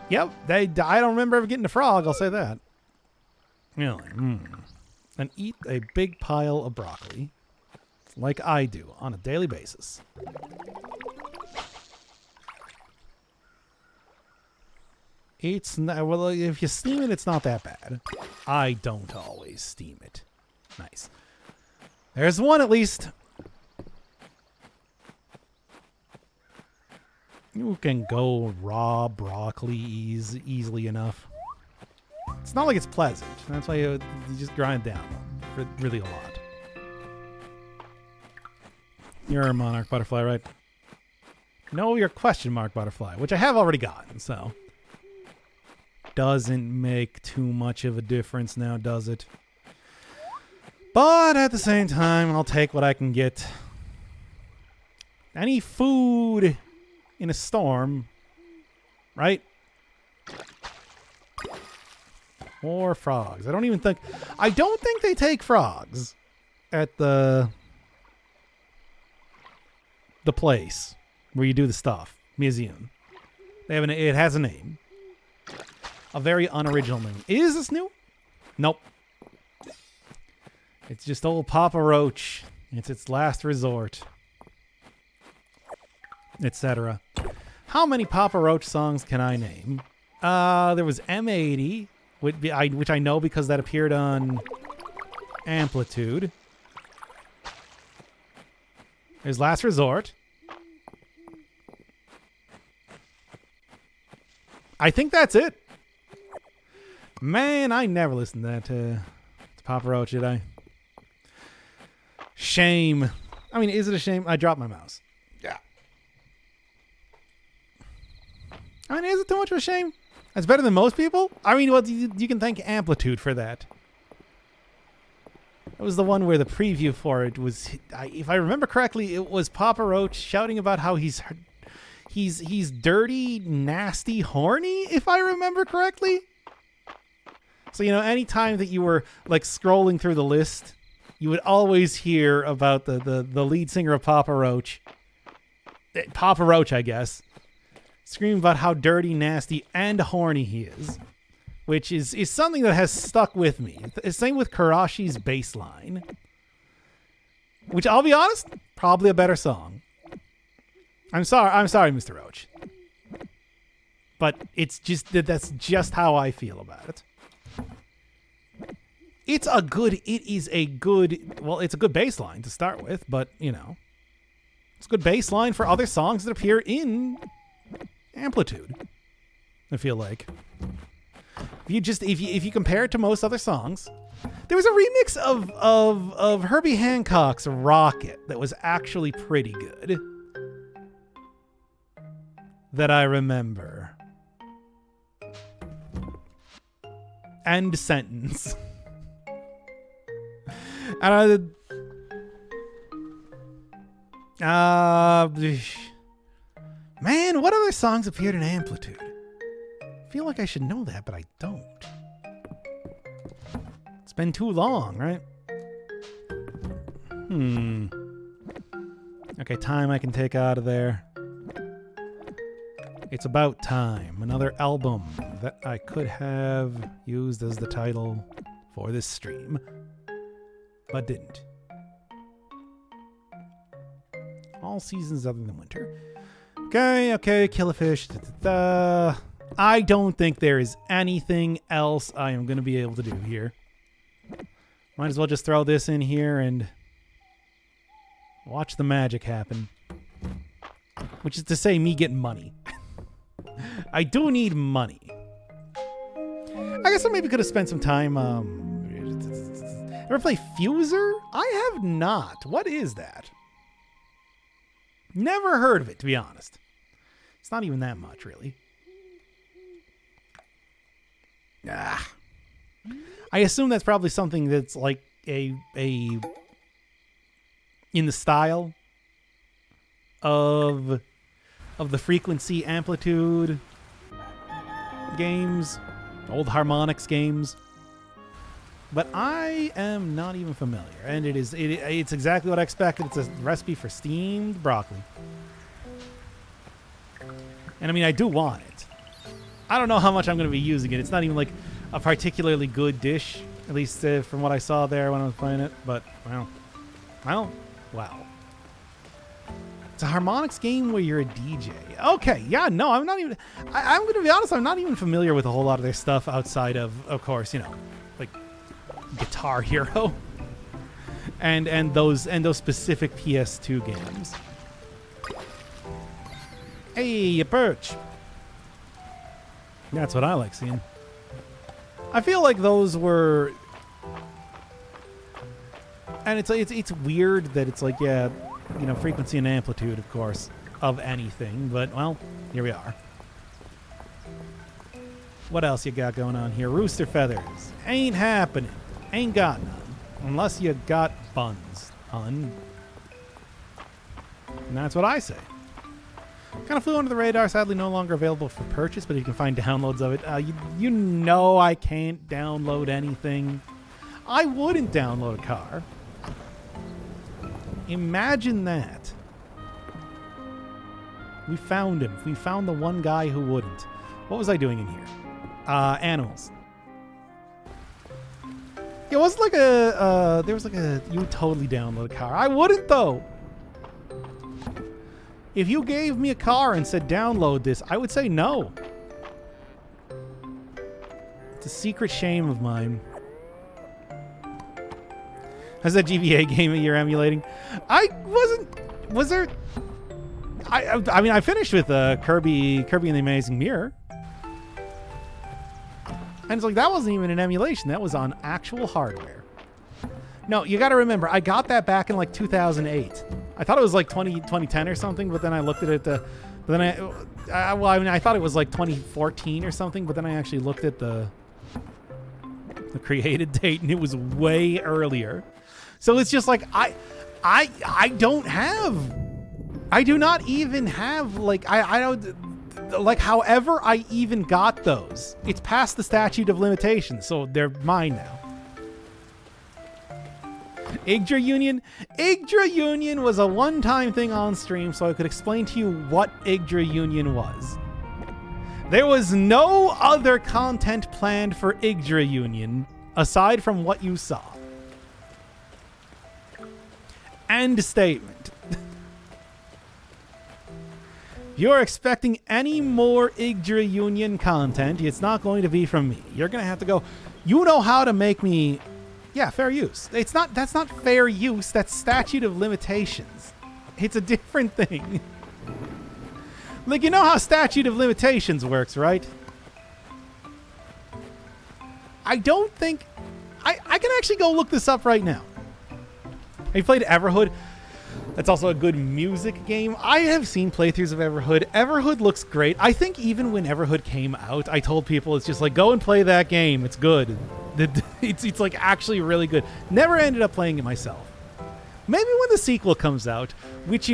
Yep, I don't remember ever getting a frog, I'll say that. Really? And eat a big pile of broccoli. Like I do on a daily basis. It's not, well, if you steam it, it's not that bad. I don't always steam it. Nice. There's one at least. You can go raw broccoli easily enough. It's not like it's pleasant. That's why you just grind down really a lot. You're a monarch butterfly, right? No, you're question mark butterfly, which I have already gotten, so. Doesn't make too much of a difference now, does it? But at the same time, I'll take what I can get. Any food in a storm, right? Or frogs. I don't think they take frogs at the place where you do the stuff. Museum. It has a name. A very unoriginal name. Is this new? Nope. It's just old Papa Roach. It's its last resort. Etc. How many Papa Roach songs can I name? There was M80, which I know because that appeared on Amplitude. There's Last Resort. I think that's it. Man, I never listened to that to Papa Roach, did I? Shame. I mean, is it a shame? I dropped my mouse. Yeah. I mean, is it too much of a shame? That's better than most people? I mean, well, you can thank Amplitude for that. That was the one where the preview for it was, if I remember correctly, it was Papa Roach shouting about how he's dirty, nasty, horny, if I remember correctly. So, any time that you were like scrolling through the list, you would always hear about the lead singer of Papa Roach, I guess, screaming about how dirty, nasty, and horny he is, which is something that has stuck with me. Same with Karashi's bass line, which I'll be honest, probably a better song. I'm sorry, Mr. Roach, but it's just that's just how I feel about it. It's a good bass line to start with, but it's a good bass line for other songs that appear in Amplitude. I feel like if you compare it to most other songs, there was a remix of Herbie Hancock's Rocket that was actually pretty good that I remember. End sentence. And man, what other songs appeared in Amplitude? I feel like I should know that, but I don't. It's been too long, right? Okay, Time I can take out of there. It's About Time, another album that I could have used as the title for this stream, but didn't. All seasons other than winter. Okay, Killifish. I don't think there is anything else I am going to be able to do here. Might as well just throw this in here and watch the magic happen. Which is to say, me getting money. I do need money. I guess I maybe could have spent some time. Ever play Fuser? I have not. What is that? Never heard of it, to be honest. It's not even that much, really. I assume that's probably something that's like a in the style of of the frequency amplitude games, old harmonics games. But I am not even familiar, and it's exactly what I expected. It's a recipe for steamed broccoli. And I mean, I do want it. I don't know how much I'm going to be using it. It's not even like a particularly good dish, at least from what I saw there when I was playing it. But, wow. It's a harmonics game where you're a DJ. Okay, yeah, no, I'm not even... I'm going to be honest, I'm not even familiar with a whole lot of their stuff outside of course, you know, like Guitar Hero and those specific PS2 games. Hey, a perch. That's what I like seeing. I feel like those were... And it's weird that it's like, yeah, you know, frequency and amplitude, of course, of anything. But, well, here we are. What else you got going on here? Rooster feathers. Ain't happening. Ain't got none. Unless you got buns, hun. And that's what I say. Kind of flew under the radar, sadly no longer available for purchase, but you can find downloads of it. You know I can't download anything. I wouldn't download a car. Imagine that. We found him. We found the one guy who wouldn't. What was I doing in here? Animals. It was like there was like you would totally download a car. I wouldn't though. If you gave me a car and said download this, I would say no. It's a secret shame of mine. How's that GBA game that you're emulating? I wasn't... Was there... I mean, I finished with Kirby and the Amazing Mirror. And it's like, that wasn't even an emulation. That was on actual hardware. No, you got to remember, I got that back in like 2008. I thought it was like 2010 or something, but then I looked at it. But then I thought it was like 2014 or something, but then I actually looked at the created date, and it was way earlier. So it's just like I do not even have like I don't like however I even got those. It's past the statute of limitations, so they're mine now. Yggdra Union? Yggdra Union was a one-time thing on stream, so I could explain to you what Yggdra Union was. There was no other content planned for Yggdra Union aside from what you saw. End statement. If you're expecting any more Yggdra Union content, it's not going to be from me. You're going to have to go, you know how to make me... Yeah, fair use. That's not fair use. That's statute of limitations. It's a different thing. Like, you know how statute of limitations works, right? I don't think... I can actually go look this up right now. Have you played Everhood? That's also a good music game. I have seen playthroughs of Everhood. Everhood looks great. I think even when Everhood came out, I told people it's just like, go and play that game. It's good. It's like actually really good. Never ended up playing it myself. Maybe when the sequel comes out, which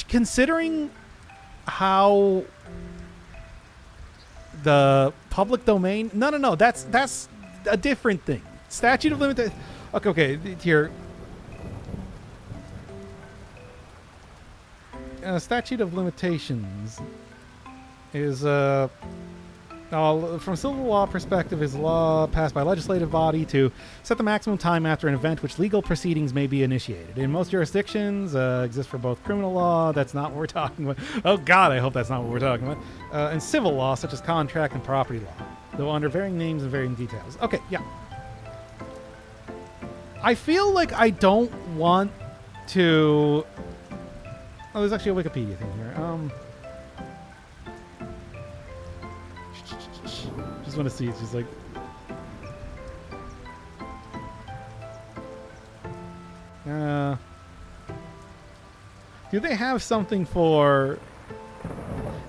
considering how the public domain... No, that's a different thing. Statute of limitations... Okay, here... statute of limitations is from civil law perspective is law passed by a legislative body to set the maximum time after an event which legal proceedings may be initiated. In most jurisdictions, exists for both criminal law. That's not what we're talking about. Oh God, I hope that's not what we're talking about. And civil law, such as contract and property law, though under varying names and varying details. Okay, yeah. I feel like I don't want to... Oh, there's actually a Wikipedia thing here. Just want to see. It's just like... do they have something for...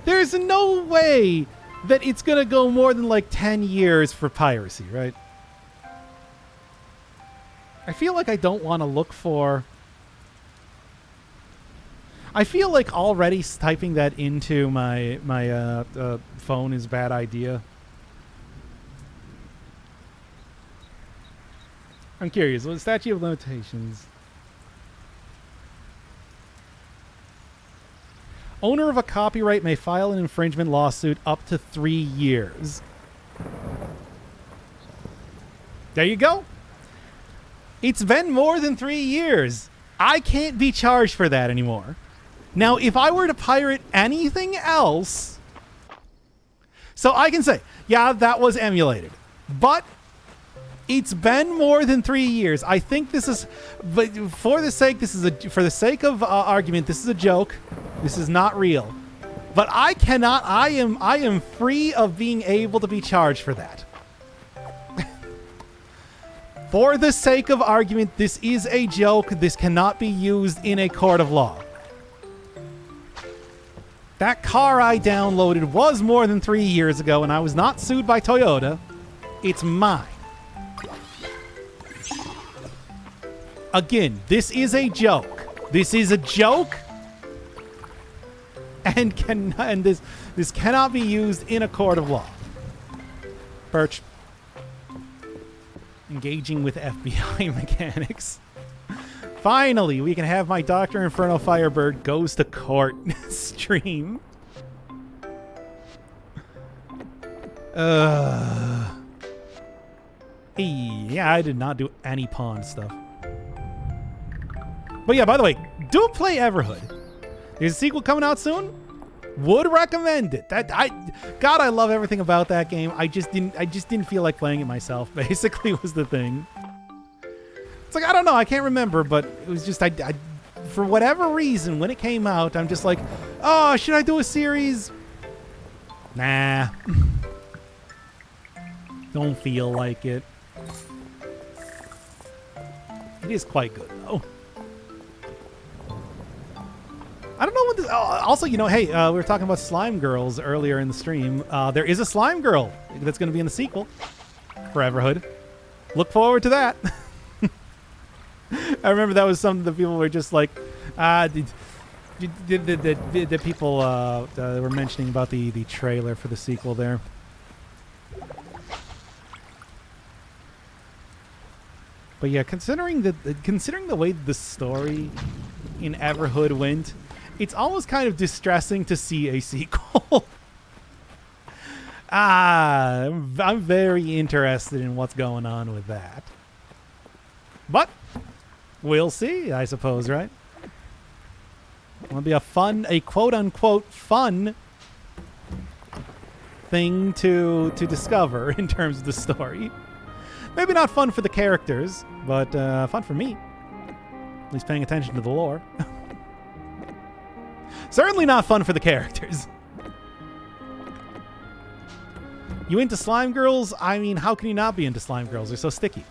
There's no way that it's going to go more than like 10 years for piracy, right? I feel like I don't want to look for... I feel like already typing that into my phone is a bad idea. I'm curious. What statute of limitations? Owner of a copyright may file an infringement lawsuit up to 3 years. There you go. It's been more than 3 years. I can't be charged for that anymore. Now, if I were to pirate anything else, so I can say, yeah, that was emulated, but it's been more than 3 years. I think this is, but for the sake of argument, this is a joke. This is not real. But I cannot. I am free of being able to be charged for that. For the sake of argument, this is a joke. This cannot be used in a court of law. That car I downloaded was more than 3 years ago, and I was not sued by Toyota. It's mine. Again, this is a joke. This is a joke, and this cannot be used in a court of law. Birch. Engaging with FBI mechanics. Finally, we can have my Dr. Inferno Firebird Goes to Court stream. Yeah, I did not do any pawn stuff. But yeah, by the way, do play Everhood. There's a sequel coming out soon. Would recommend it. God, I love everything about that game. I just didn't feel like playing it myself. Basically, was the thing. It's like, I don't know, I can't remember, but it was just I for whatever reason when it came out, I'm just like, oh, should I do a series? Nah. Don't feel like it. It is quite good though. I don't know what this... also, you know, hey, we were talking about Slime Girls earlier in the stream. There is a Slime Girl that's going to be in the sequel for Everhood. Look forward to that. I remember that was something that people were just like... the people were mentioning about the trailer for the sequel there. But yeah, considering the way the story in Everhood went... It's almost kind of distressing to see a sequel. I'm very interested in what's going on with that. But we'll see, I suppose, right? It'll be a quote-unquote fun thing to discover in terms of the story. Maybe not fun for the characters, but fun for me. At least paying attention to the lore. Certainly not fun for the characters. You into Slime Girls? I mean, how can you not be into Slime Girls? They're so sticky.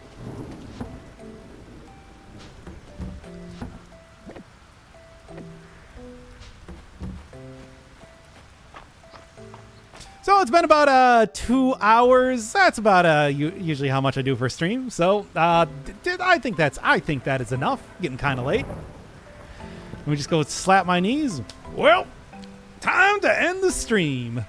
So it's been about 2 hours. That's about usually how much I do for a stream. So I think that is enough. Getting kind of late. Let me just go slap my knees. Well, time to end the stream.